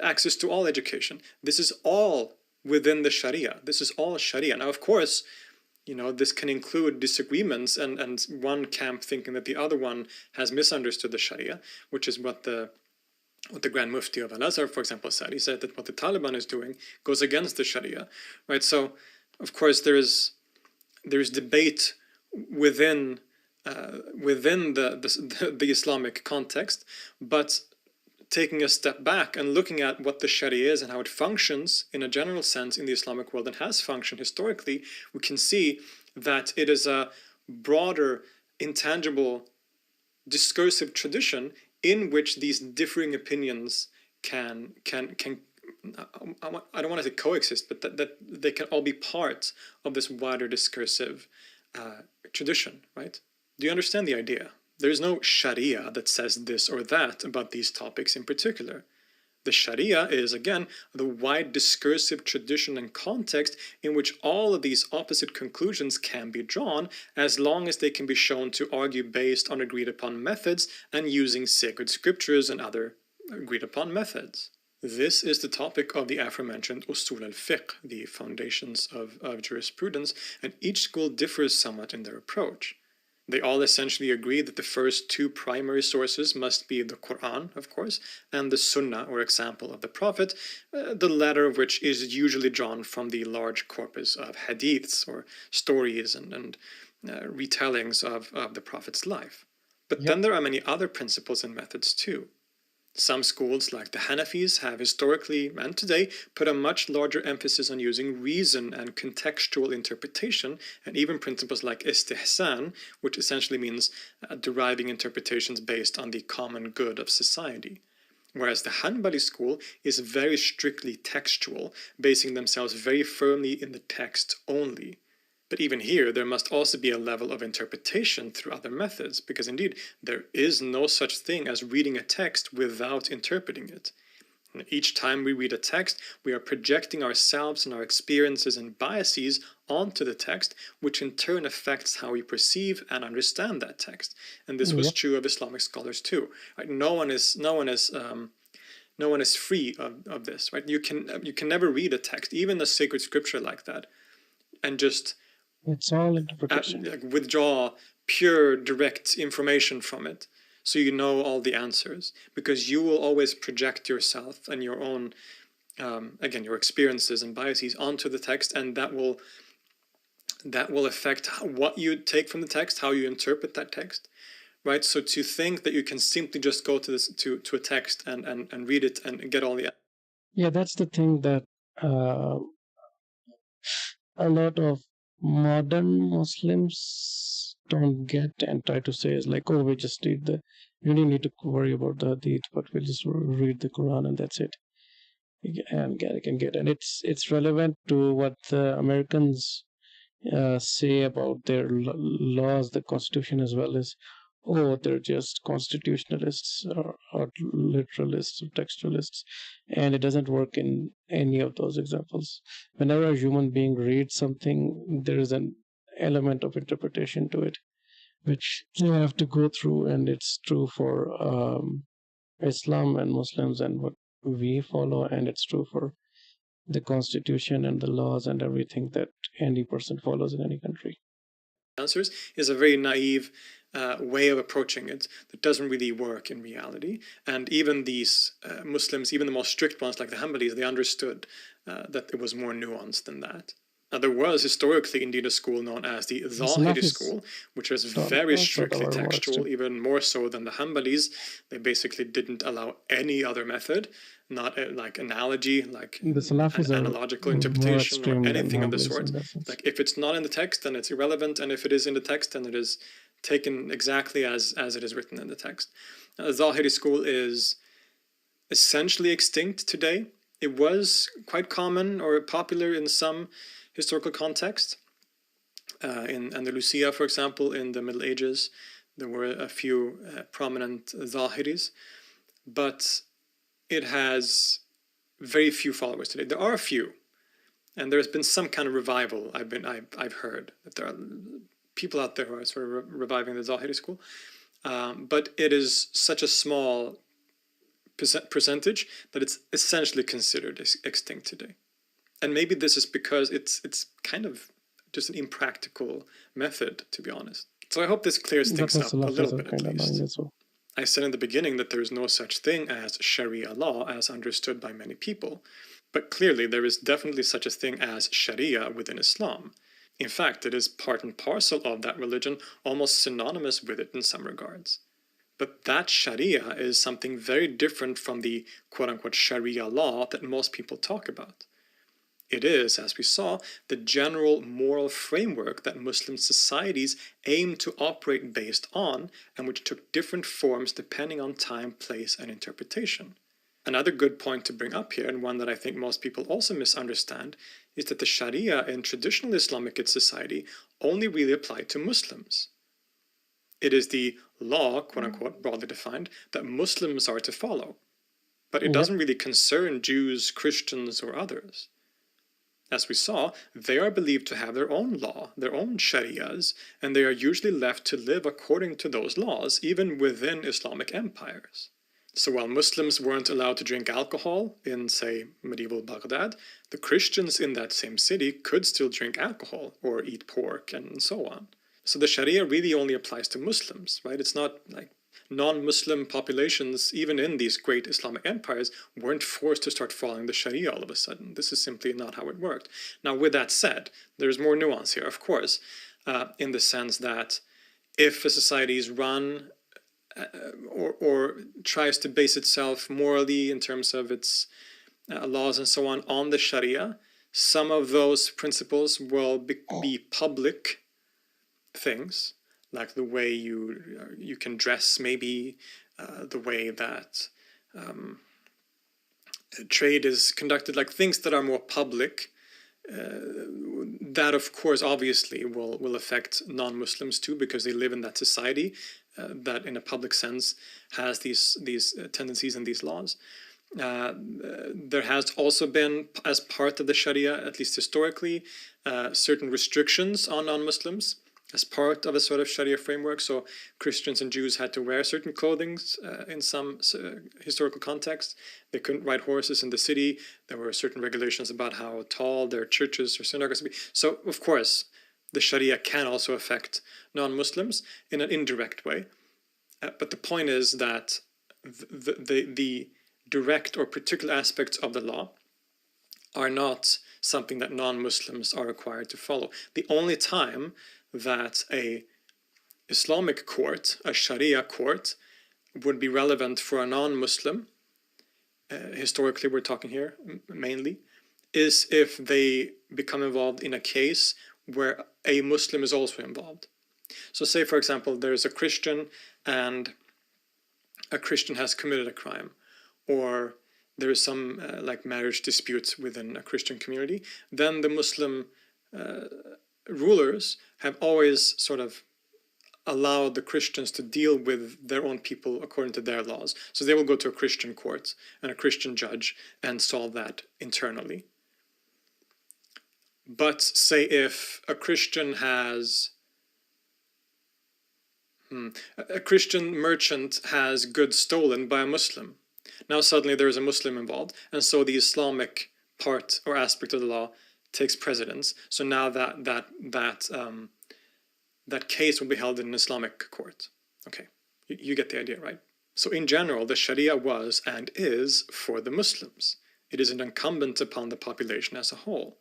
access to all education. This is all within the Sharia. This is all Sharia. Now, of course, you know, this can include disagreements and one camp thinking that the other one has misunderstood the Sharia, which is what the Grand Mufti of Al-Azhar, for example, said. He said that what the Taliban is doing goes against the Sharia, right? So, of course, there is debate within the Islamic context, but taking a step back and looking at what the Sharia is and how it functions in a general sense in the Islamic world and has functioned historically, we can see that it is a broader, intangible, discursive tradition in which these differing opinions can I don't want to say coexist, but that they can all be part of this wider discursive tradition, right? Do you understand the idea? There's no Sharia that says this or that about these topics in particular. The Sharia is, again, the wide discursive tradition and context in which all of these opposite conclusions can be drawn, as long as they can be shown to argue based on agreed upon methods and using sacred scriptures and other agreed upon methods. This is the topic of the aforementioned Usul al-Fiqh, the foundations of jurisprudence, and each school differs somewhat in their approach. They all essentially agree that the first two primary sources must be the Quran, of course, and the Sunnah, or example of the Prophet, the latter of which is usually drawn from the large corpus of hadiths, or stories and retellings of the Prophet's life. But then there are many other principles and methods too. Some schools, like the Hanafis, have historically and today put a much larger emphasis on using reason and contextual interpretation, and even principles like istihsan, which essentially means deriving interpretations based on the common good of society. Whereas the Hanbali school is very strictly textual, basing themselves very firmly in the text only. But even here, there must also be a level of interpretation through other methods, because indeed, there is no such thing as reading a text without interpreting it. And each time we read a text, we are projecting ourselves and our experiences and biases onto the text, which in turn affects how we perceive and understand that text. And this was true of Islamic scholars too. Right? No one is free of this. Right? You can never read a text, even a sacred scripture like that, and just It's all interpretation. withdraw pure, direct information from it, so you know all the answers, because you will always project yourself and your own, again, your experiences and biases onto the text, and that will affect what you take from the text, how you interpret that text, right? So to think that you can simply just go to this to a text and read it and get all the Yeah, that's the thing that a lot of modern Muslims don't get and try to say is like, oh, we just read you don't need to worry about the Hadith, but we'll just read the Quran and that's it. And and it's relevant to what the Americans say about their laws, the Constitution, as well as, oh, they're just constitutionalists or literalists or textualists, and it doesn't work in any of those examples. Whenever a human being reads something, there is an element of interpretation to it, which you have to go through, and it's true for Islam and Muslims and what we follow, and it's true for the Constitution and the laws and everything that any person follows in any country. answers is a very naive way of approaching it that doesn't really work in reality. And even these Muslims, even the most strict ones like the Hanbalis, they understood that it was more nuanced than that. Now, there was historically indeed a school known as the Zahiri school, which was very strictly textual, even more so than the Hanbalis. They basically didn't allow any other method, not like analogy, like analogical interpretation or anything of the sort. Like if it's not in the text, then it's irrelevant, and if it is in the text, then it is taken exactly as it is written in the text. Now, the Zahiri school is essentially extinct today. It was quite common or popular in some historical context. In Andalusia, for example, in the Middle Ages, there were a few prominent Zahiris, but it has very few followers today. There are a few, and there's been some kind of revival. I've heard that there are people out there who are sort of reviving the Zahiri school, but it is such a small percentage that it's essentially considered extinct today. And maybe this is because it's kind of just an impractical method, to be honest. So I hope this clears things up a little bit at least. I said in the beginning that there is no such thing as Sharia law as understood by many people. But clearly there is definitely such a thing as Sharia within Islam. In fact, it is part and parcel of that religion, almost synonymous with it in some regards. But that Sharia is something very different from the quote-unquote Sharia law that most people talk about. It is, as we saw, the general moral framework that Muslim societies aim to operate based on, and which took different forms depending on time, place, and interpretation. Another good point to bring up here, and one that I think most people also misunderstand, is that the Sharia in traditional Islamic society only really applied to Muslims. It is the law, quote-unquote, broadly defined, that Muslims are to follow. But it doesn't really concern Jews, Christians, or others. As we saw, they are believed to have their own law, their own sharias, and they are usually left to live according to those laws, even within Islamic empires. So while Muslims weren't allowed to drink alcohol in, say, medieval Baghdad, the Christians in that same city could still drink alcohol or eat pork and so on. So the Sharia really only applies to Muslims, right? It's not like non-Muslim populations, even in these great Islamic empires, weren't forced to start following the Sharia all of a sudden. This is simply not how it worked. Now, with that said, there's more nuance here, of course, in the sense that if a society is run or tries to base itself morally in terms of its laws and so on the Sharia, some of those principles will be public things, like the way you can dress, maybe the way that trade is conducted, like things that are more public, that of course obviously will affect non-Muslims too, because they live in that society that in a public sense has these tendencies and these laws. There has also been, as part of the Sharia, at least historically, certain restrictions on non-Muslims as part of a sort of Sharia framework. So Christians and Jews had to wear certain clothing in some historical context. They couldn't ride horses in the city. There were certain regulations about how tall their churches or synagogues would be. So, of course, the Sharia can also affect non-Muslims in an indirect way. But the point is that the direct or particular aspects of the law are not something that non-Muslims are required to follow. The only time that a Islamic court, a Sharia court, would be relevant for a non-Muslim, historically we're talking here mainly, is if they become involved in a case where a Muslim is also involved. So say, for example, there's a Christian and a Christian has committed a crime, or there is some like marriage disputes within a Christian community, then the Muslim rulers have always sort of allowed the Christians to deal with their own people according to their laws. So they will go to a Christian court and a Christian judge and solve that internally. But say if a Christian has a Christian merchant has goods stolen by a Muslim. Now suddenly there is a Muslim involved, and so the Islamic part or aspect of the law takes precedence. So now that case will be held in an Islamic court. Okay, you get the idea, right? So in general, the Sharia was and is for the Muslims. It is incumbent upon the population as a whole.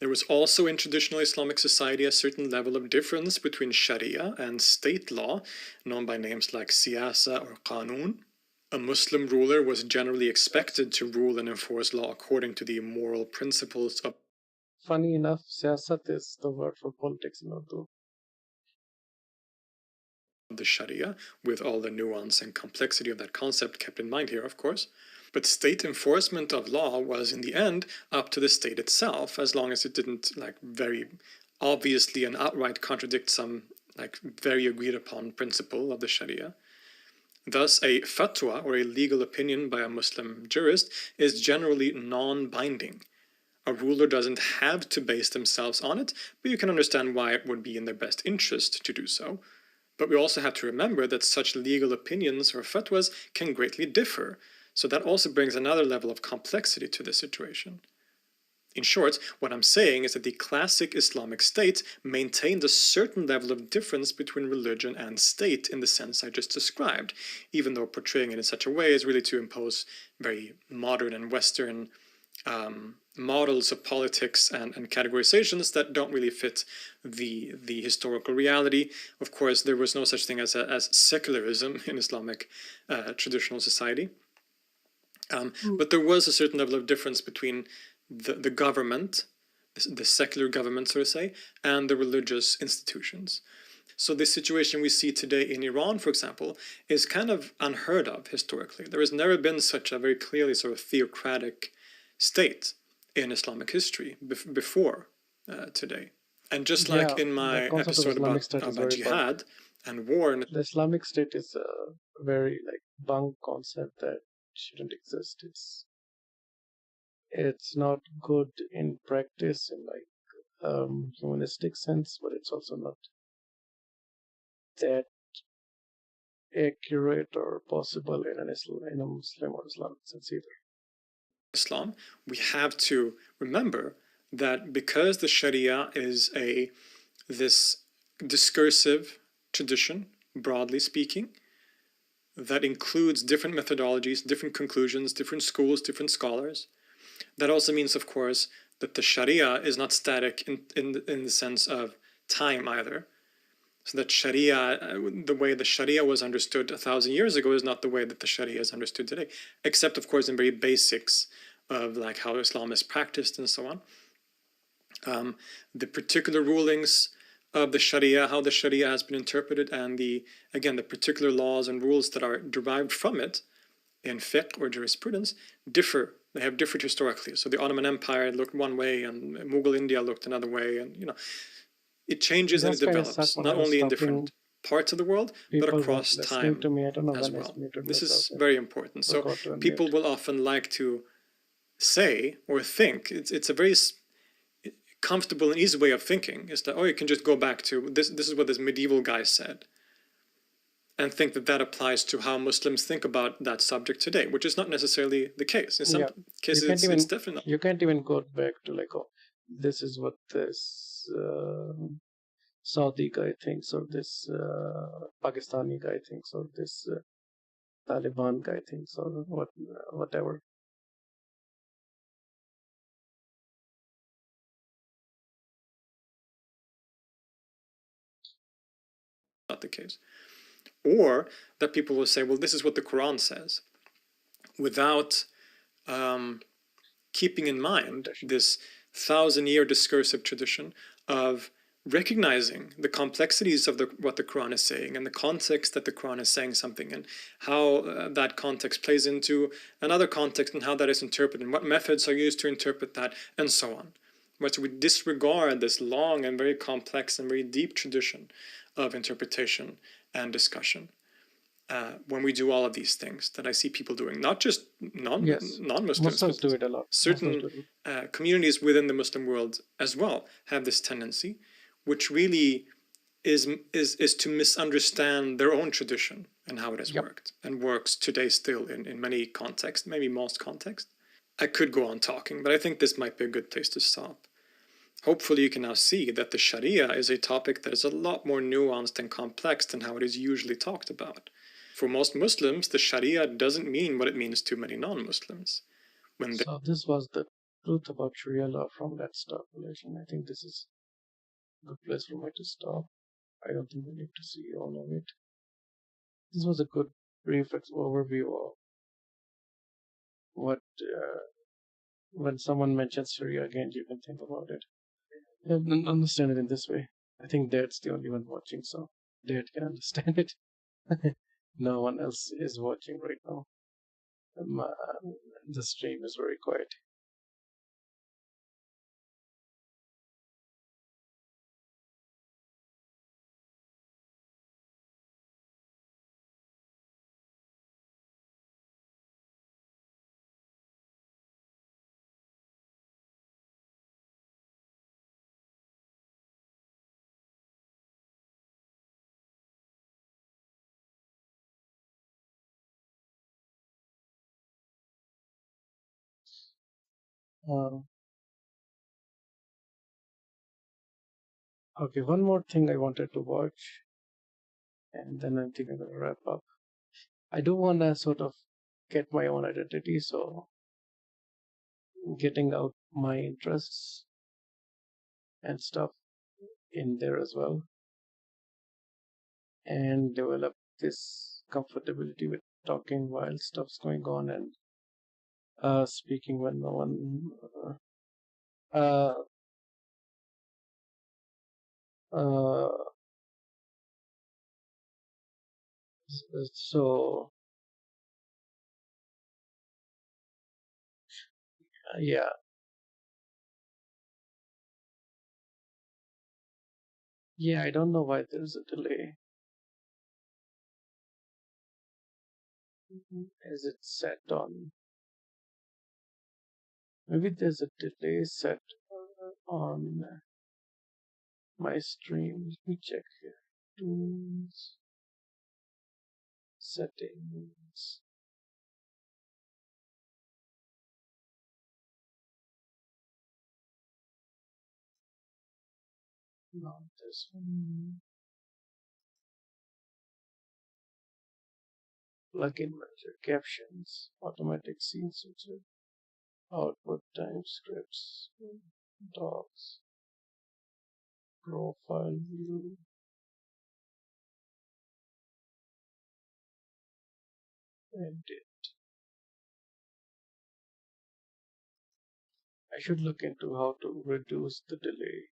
There was also in traditional Islamic society a certain level of difference between Sharia and state law, known by names like siyasa or qanun. A Muslim ruler was generally expected to rule and enforce law according to the moral principles of... Funny enough, siyasat is the word for politics in Urdu. The Sharia, with all the nuance and complexity of that concept kept in mind here, of course. But state enforcement of law was, in the end, up to the state itself, as long as it didn't, like, very obviously and outright contradict some, like, very agreed upon principle of the Sharia. Thus, a fatwa, or a legal opinion by a Muslim jurist, is generally non-binding. A ruler doesn't have to base themselves on it, but you can understand why it would be in their best interest to do so. But we also have to remember that such legal opinions or fatwas can greatly differ, so that also brings another level of complexity to the situation. In short, what I'm saying is that the classic Islamic state maintained a certain level of difference between religion and state in the sense I just described, even though portraying it in such a way is really to impose very modern and Western models of politics and categorizations that don't really fit the historical reality. Of course, there was no such thing as secularism in Islamic traditional society. But there was a certain level of difference between the government, the secular government, so to say, and the religious institutions. So the situation we see today in Iran, for example, is kind of unheard of historically. There has never been such a very clearly sort of theocratic state in Islamic history before today. And just like in my episode about jihad and war... The Islamic State is a very bunk concept that shouldn't exist. It's not good in practice in humanistic sense, but it's also not that accurate or possible in a Muslim or Islamic sense either. Islam, we have to remember that because the Sharia is this discursive tradition, broadly speaking, that includes different methodologies, different conclusions, different schools, different scholars. That also means, of course, that the Sharia is not static in the sense of time either. So that Sharia, the way the Sharia was understood 1,000 years ago is not the way that the Sharia is understood today, except, of course, in very basics of how Islam is practiced and so on. The particular rulings of the Sharia, how the Sharia has been interpreted, and the particular laws and rules that are derived from it in fiqh or jurisprudence differ. They have differed historically. So the Ottoman Empire looked one way, and Mughal India looked another way, and it changes and it That's why I suck develops, when not I was only in talking. different parts of the world, but People across weren't listening time to me. I don't know as when well. I muted This myself. is very important. So Forgot to unmute. people will often like to say or think, it's a very comfortable and easy way of thinking, is that, oh, you can just go back to this is what this medieval guy said, and think that that applies to how Muslims think about that subject today, which is not necessarily the case. In some Yeah. cases, it's definitely not. You can't even go back to like, oh, this is what this Saudi guy thinks, or this Pakistani guy thinks, or this Taliban guy thinks, or whatever. Not the case. Or that people will say, well, this is what the Quran says, without keeping in mind this 1,000-year discursive tradition of recognizing the complexities of what the Quran is saying and the context that the Quran is saying something in, how that context plays into another context and how that is interpreted, and what methods are used to interpret that, and so on. Right, so we disregard this long and very complex and very deep tradition of interpretation and discussion when we do all of these things that I see people doing, not just non-Muslims, Muslims but do it a lot. certain communities within the Muslim world as well have this tendency, which really is to misunderstand their own tradition and how it has worked and works today still in many contexts, maybe most contexts. I could go on talking, but I think this might be a good place to stop. Hopefully you can now see that the Sharia is a topic that is a lot more nuanced and complex than how it is usually talked about. For most Muslims, the Sharia doesn't mean what it means to many non-Muslims. So this was the truth about Sharia law from Let's Talk Religion. I think this is a good place for me to stop. I don't think we need to see all of it. This was a good brief overview of what, when someone mentions Sharia again, you can think about it. And understand it in this way. I think Dad's the only one watching, so Dad can understand it. No one else is watching right now. The stream is very quiet. Okay, one more thing I wanted to watch, and then I think I'm gonna wrap up. I do want to sort of get my own identity, so getting out my interests and stuff in there as well, and develop this comfortability with talking while stuff's going on and speaking when no one. Uh, uh, so yeah, I don't know why there's a delay. Is it set on? Maybe there's a delay set on my stream. Let me check here. Tools, settings. Not this one. Plugin manager, captions, automatic scene switcher, output time scripts, docs, profile view. Edit. I should look into how to reduce the delay.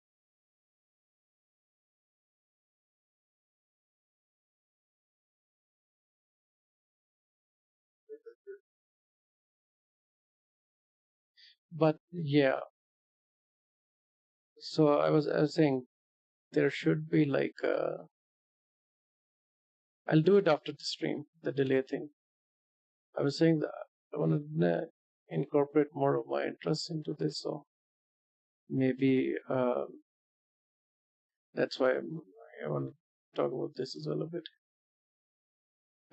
But yeah, so I was saying there should be like I'll do it after the stream, the delay thing. I was saying that I want to incorporate more of my interests into this, so maybe that's why I want to talk about this as well a bit.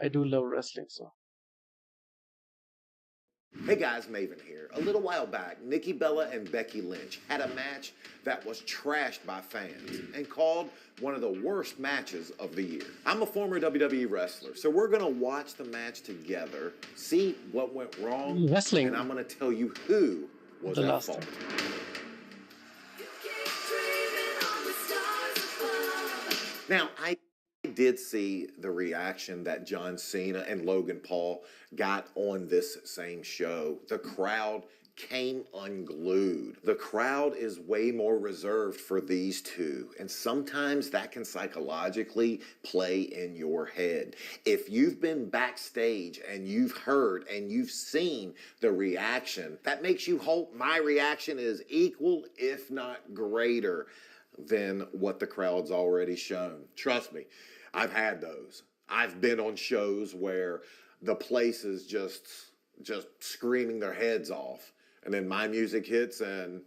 I do love wrestling, so. Hey guys, Maven here. A little while back, Nikki Bella and Becky Lynch had a match that was trashed by fans and called one of the worst matches of the year. I'm a former WWE wrestler, so we're going to watch the match together, see what went wrong, Wrestling. and I'm going to tell you who was The at last fault. time. Now, I did see the reaction that John Cena and Logan Paul got on this same show. The crowd came unglued. The crowd is way more reserved for these two, and sometimes that can psychologically play in your head. If you've been backstage and you've heard and you've seen the reaction, that makes you hope my reaction is equal, if not greater, than what the crowd's already shown. Trust me, I've had those. I've been on shows where the place is just screaming their heads off, and then my music hits and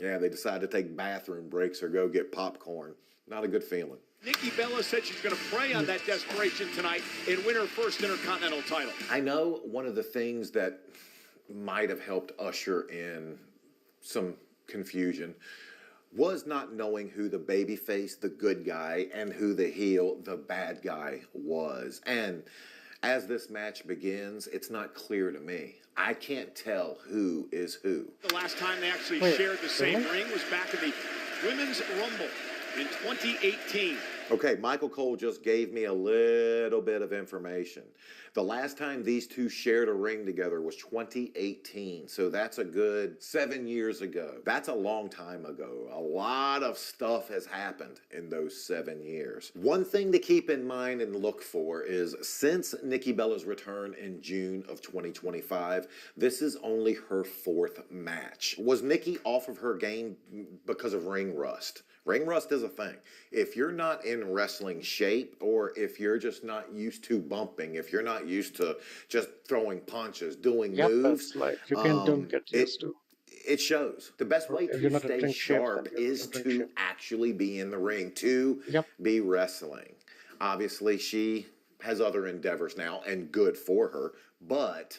yeah, they decide to take bathroom breaks or go get popcorn. Not a good feeling. Nikki Bella said she's going to prey on that desperation tonight and win her first Intercontinental title. I know one of the things that might have helped usher in some confusion was not knowing who the babyface, the good guy, and who the heel, the bad guy was. And as this match begins, it's not clear to me. I can't tell who is who. The last time they actually shared the same ring was back in the Women's Rumble in 2018. Okay, Michael Cole just gave me a little bit of information. The last time these two shared a ring together was 2018, so that's a good 7 years ago. That's a long time ago. A lot of stuff has happened in those 7 years. One thing to keep in mind and look for is since Nikki Bella's return in June of 2025, this is only her 4th match. Was Nikki off of her game because of ring rust? Ring rust is a thing. If you're not in wrestling shape, or if you're just not used to bumping, if you're not used to just throwing punches, doing moves, like you don't get used to. It shows. The best way If you're to not a stay drink shape, sharp then you're is not a drink to shape. actually be in the ring, to be wrestling. Obviously, she has other endeavors now, and good for her, but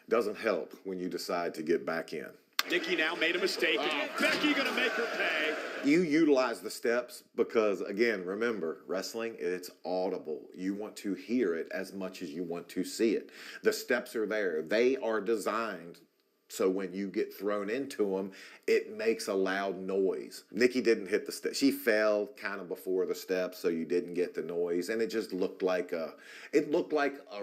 doesn't help when you decide to get back in. Nikki now made a mistake. Becky going to make her pay. You utilize the steps because, again, remember, wrestling, it's audible. You want to hear it as much as you want to see it. The steps are there. They are designed so when you get thrown into them, it makes a loud noise. Nikki didn't hit the steps. She fell kind of before the steps, so you didn't get the noise, and it just looked like a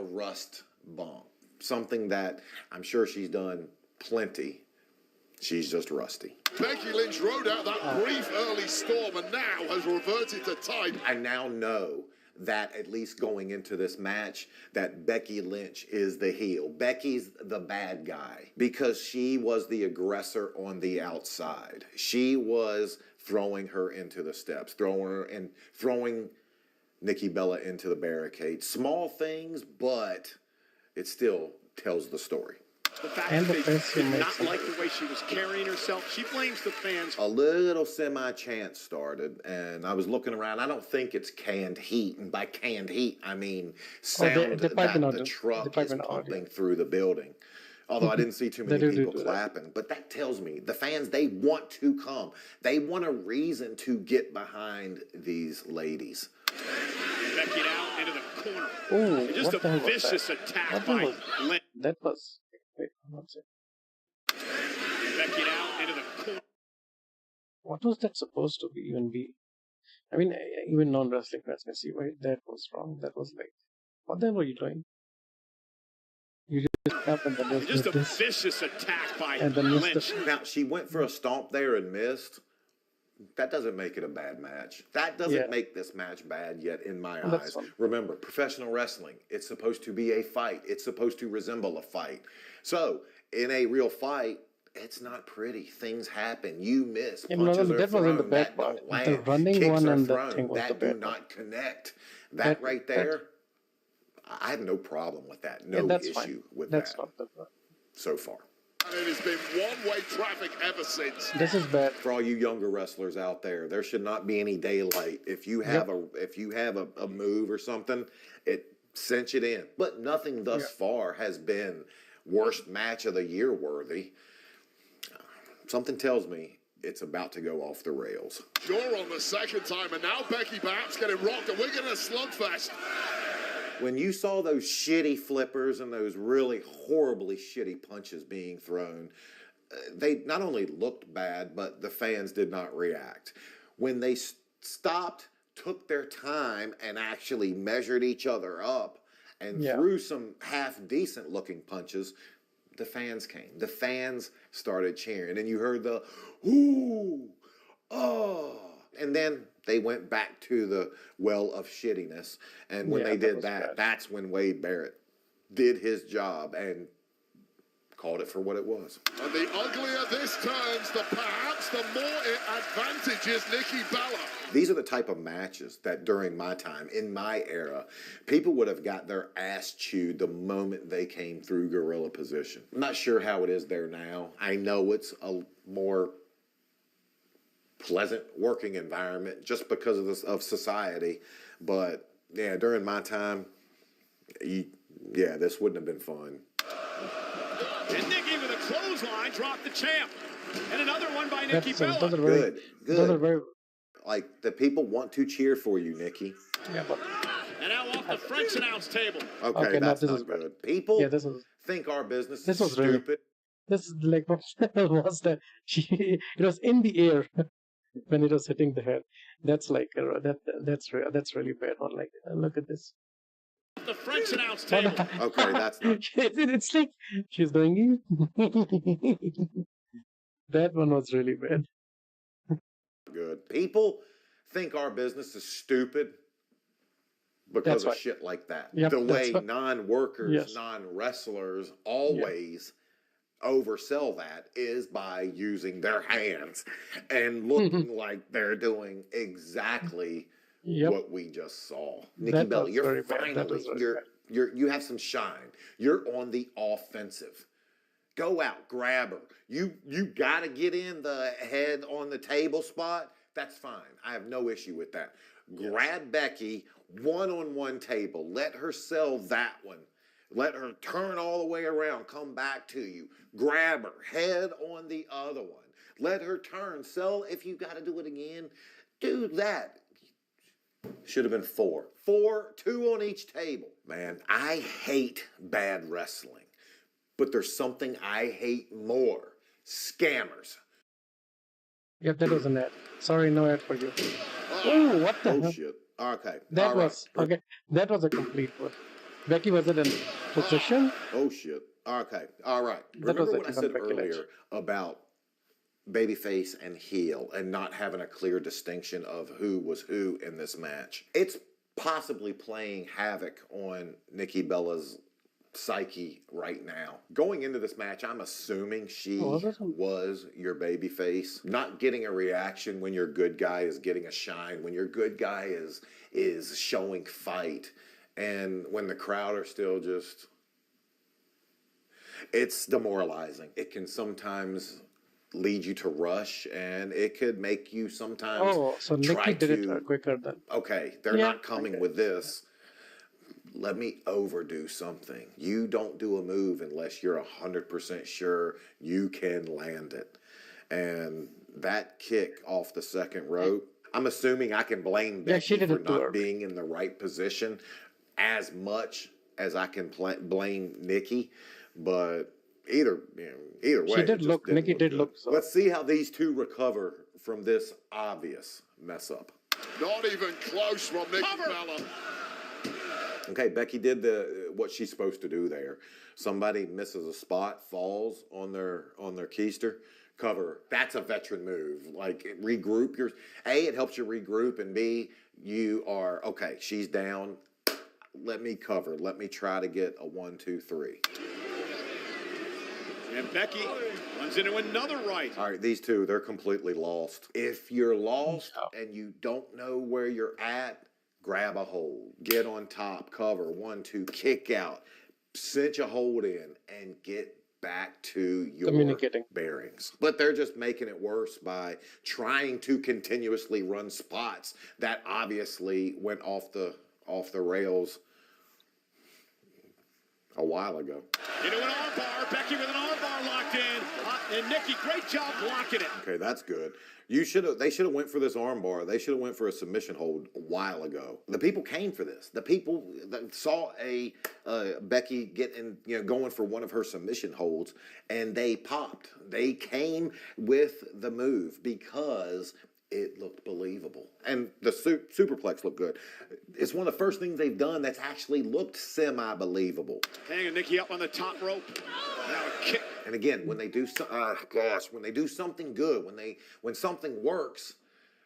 rust bump, something that I'm sure she's done plenty. She's just rusty. Becky Lynch rode out that brief early storm and now has reverted to type. I now know that at least going into this match, that Becky Lynch is the heel. Becky's the bad guy because she was the aggressor on the outside. She was throwing her into the steps, throwing Nikki Bella into the barricade. Small things, but it still tells the story. The fact that they did not like the way she was carrying herself, she blames the fans. A little semi-chant started, and I was looking around. I don't think it's canned heat, and by canned heat, I mean sound that the truck is pumping through the building. Although I didn't see too many people clapping. But that tells me the fans, they want to come. They want a reason to get behind these ladies. Becky now into the corner. Oh, just a vicious attack by Lynch. That was... Wait, one second. Becky now into the corner. What was that supposed to even be? I mean, even non-wrestling fans can see why that was wrong. That was like, what the hell were you doing? You just happened and then just a vicious attack by Lynch. Now, she went for a stomp there and missed. That doesn't make it a bad match. That doesn't make this match bad yet in my eyes. Remember, professional wrestling, it's supposed to be a fight. It's supposed to resemble a fight. So, in a real fight, it's not pretty. Things happen. You miss. Yeah, no, Punches no, are that wasn't the thrown bad that part. don't land. The running Kicks one are and that thrown thing was the that do bad part. not connect. That right there, I have no problem with that. No that's issue fine. with That's that not the so far. And it has been one-way traffic ever since. This is bad. For all you younger wrestlers out there, there should not be any daylight. If you have a move or something, cinch it in. But nothing thus far has been worst match of the year worthy. Something tells me it's about to go off the rails. Sure, on the second time, and now Becky perhaps getting rocked, and we're getting a slugfest. When you saw those shitty flippers and those really horribly shitty punches being thrown, they not only looked bad, but the fans did not react. When they stopped, took their time, and actually measured each other up and threw some half-decent looking punches, the fans came. The fans started cheering, and you heard the, ooh, oh, and then they went back to the well of shittiness. And when they did that, that's when Wade Barrett did his job and called it for what it was. And the uglier this turns, perhaps the more it advantages Nikki Bella. These are the type of matches that during my time, in my era, people would have got their ass chewed the moment they came through gorilla position. I'm not sure how it is there now. I know it's a more pleasant working environment just because of society. But yeah, during my time, this wouldn't have been fun. And Nikki with a clothesline dropped the champ. And another one by Nikki Bella. Good. Those are very... Like, the people want to cheer for you, Nikki. Yeah, but... And now off the French announce table. Okay, that's not good. People think our business is was stupid. Really, this is like, what was that? It was in the air when it was hitting the head. That's like, that's really bad. Or like, look at this. The French announce table. Okay, that's not... It's like, she's going... That one was really bad. Good. People think our business is stupid because of shit like that. Yep, the way non-workers, Yes. non-wrestlers always oversell that is by using their hands and looking like they're doing exactly what we just saw. Nikki Bella, you're finally, you have some shine. You're on the offensive. Go out, grab her. You got to get in the head on the table spot. That's fine. I have no issue with that. Grab Becky, one-on-one table. Let her sell that one. Let her turn all the way around, come back to you. Grab her, head on the other one. Let her turn, sell. If you got to do it again, do that. Should have been 4. 2 on each table. Man, I hate bad wrestling. But there's something I hate more. Scammers. Yep, that was an ad. Sorry, no ad for you. Oh, what the hell? Shit. Okay. That was, okay, that was a complete one. Becky was it in position? Oh, shit. Okay. All right. That was Remember what I said Becky Lynch. earlier about babyface and heel and not having a clear distinction of who was who in this match? It's possibly playing havoc on Nikki Bella's psyche right now. Going into this match, I'm assuming she was your babyface. Not getting a reaction when your good guy is getting a shine, when your good guy is showing fight, and when the crowd are still just... It's demoralizing. It can sometimes lead you to rush, and it could make you sometimes so Nikki did it quicker than... Okay, they're not coming with this. Let me overdo something. You don't do a move unless you're 100% sure you can land it. And that kick off the second rope, I'm assuming I can blame Becky for not being in the right position as much as I can blame Nikki. But either way, Nikki did look. Let's see how these two recover from this obvious mess up. Not even close from Nikki Bella. Okay, Becky did what she's supposed to do there. Somebody misses a spot, falls on their keister, cover. That's a veteran move. Like, regroup your... A, it helps you regroup, and B, you are, okay, she's down. Let me cover. Let me try to get a 1, 2, 3. And Becky runs into another right. All right, these two, they're completely lost. If you're lost and you don't know where you're at, grab a hold, get on top, cover, 1, 2, kick out, cinch a hold in, and get back to your Communicating. bearings. But they're just making it worse by trying to continuously run spots that obviously went off the rails a while ago. Into an armbar. Becky with an armbar locked in. And Nikki, great job blocking it. Okay, that's good. They should have went for this armbar. They should have went for a submission hold a while ago. The people came for this. The people that saw Becky going for one of her submission holds, and they popped. They came with the move because it looked believable. And the superplex looked good. It's one of the first things they've done that's actually looked semi-believable. Hanging Nikki up on the top rope. Now a kick. And again, when they do when they do something good, when something works,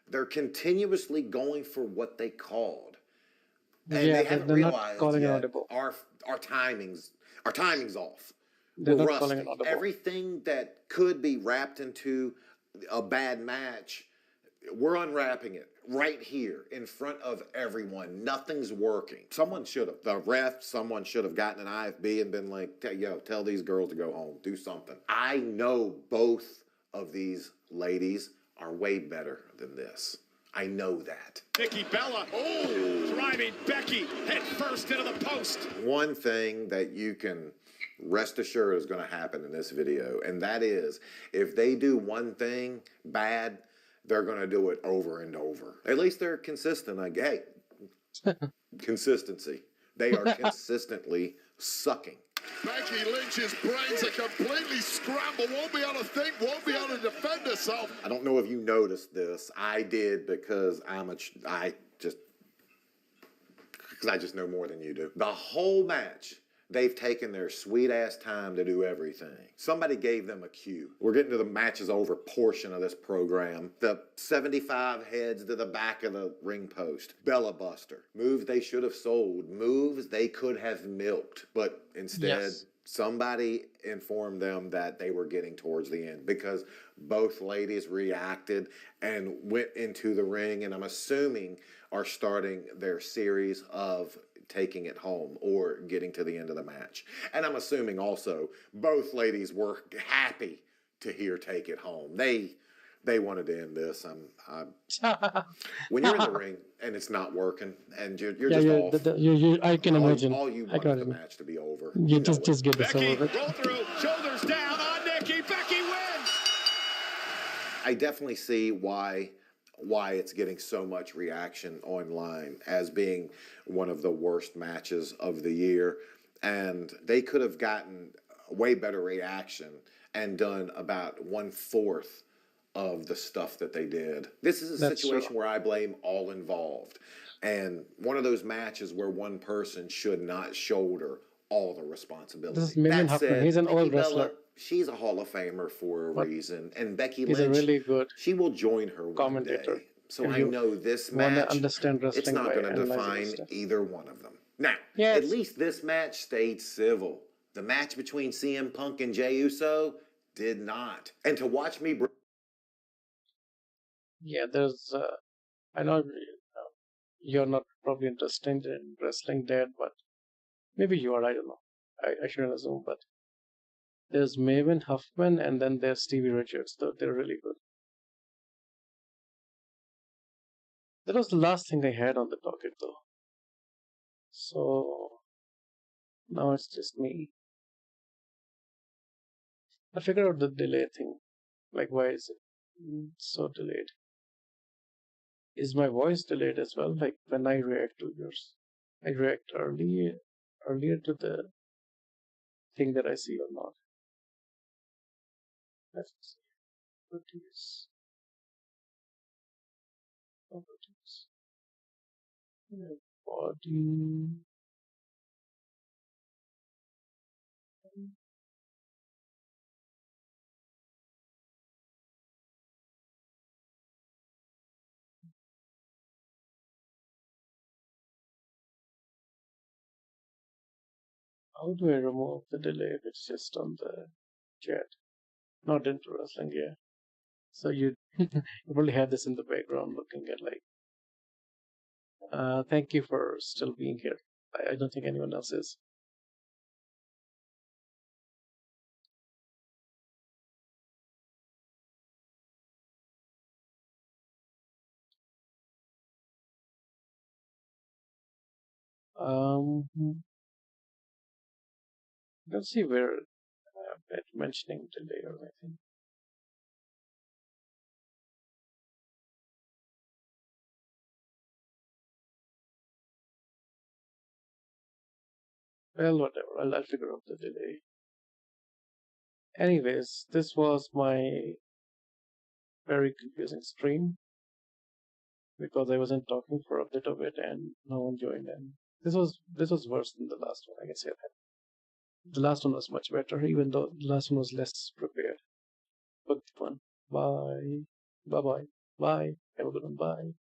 they're continuously going for what they called. And Yeah, they haven't they're not realized calling it yet audible. our timing's off. They're We're not calling rusty. it audible. Everything that could be wrapped into a bad match, we're unwrapping it right here in front of everyone. Nothing's working. Someone should have gotten an IFB and been like, tell these girls to go home. Do something. I know both of these ladies are way better than this. I know that. Nikki Bella driving Becky head first into the post. One thing that you can rest assured is going to happen in this video, and that is if they do one thing bad, they're going to do it over and over. At least they're consistent. Hey, consistency. They are consistently sucking. Becky Lynch's brains are completely scrambled. Won't be able to think, won't be able to defend herself. I don't know if you noticed this. I did because I just know more than you do. The whole match, they've taken their sweet-ass time to do everything. Somebody gave them a cue. We're getting to the matches over portion of this program. The 75 heads to the back of the ring post. Bella Buster. Moves they should have sold. Moves they could have milked. But instead, somebody informed them that they were getting towards the end because both ladies reacted and went into the ring, and I'm assuming are starting their series of taking it home or getting to the end of the match. And I'm assuming also both ladies were happy to hear take it home. They wanted to end this. When you're in the ring and it's not working and you're just off. I can imagine. All you want is the match to be over. You just get this Becky, over with. roll through, shoulders down on Nikki. Becky wins. I definitely see why it's getting so much reaction online as being one of the worst matches of the year. And they could have gotten a way better reaction and done about 1/4 of the stuff that they did. This is a situation where I blame all involved. And one of those matches where one person should not shoulder all the responsibility. This is Maven That Huffman. said, He's an Nikki old Bella, wrestler. she's a Hall of Famer for a reason. And Becky He's Lynch, a really good she will join her one commentator. day. So If I you know this wanna match, understand it's wrestling not by going to analyzing define stuff. either one of them. Now, Yes. at least this match stayed civil. The match between CM Punk and Jey Uso did not. And to watch me... Yeah, there's. I know you're not probably interested in wrestling dead, but maybe you are. I don't know. I shouldn't assume, but there's Maven Huffman and then there's Stevie Richards. Though they're really good. That was the last thing I had on the docket, though. So now it's just me. I figured out the delay thing. Like, why is it so delayed? Is my voice delayed as well? Like when I react to yours, I react earlier to the thing that I see or not. Let's see. Properties. Body. How do I remove the delay if it's just on the chat. Not into wrestling, yeah. So you probably had this in the background looking at like, thank you for still being here. I don't think anyone else is. Let's see where mentioning delay or anything. Well, whatever. I'll figure out the delay. Anyways, this was my very confusing stream because I wasn't talking for a bit of it and no one joined in. This was worse than the last one. I can say that. The last one was much better, even though the last one was less prepared. But fun. Bye. Bye. Bye. Bye. Have a good one. Bye.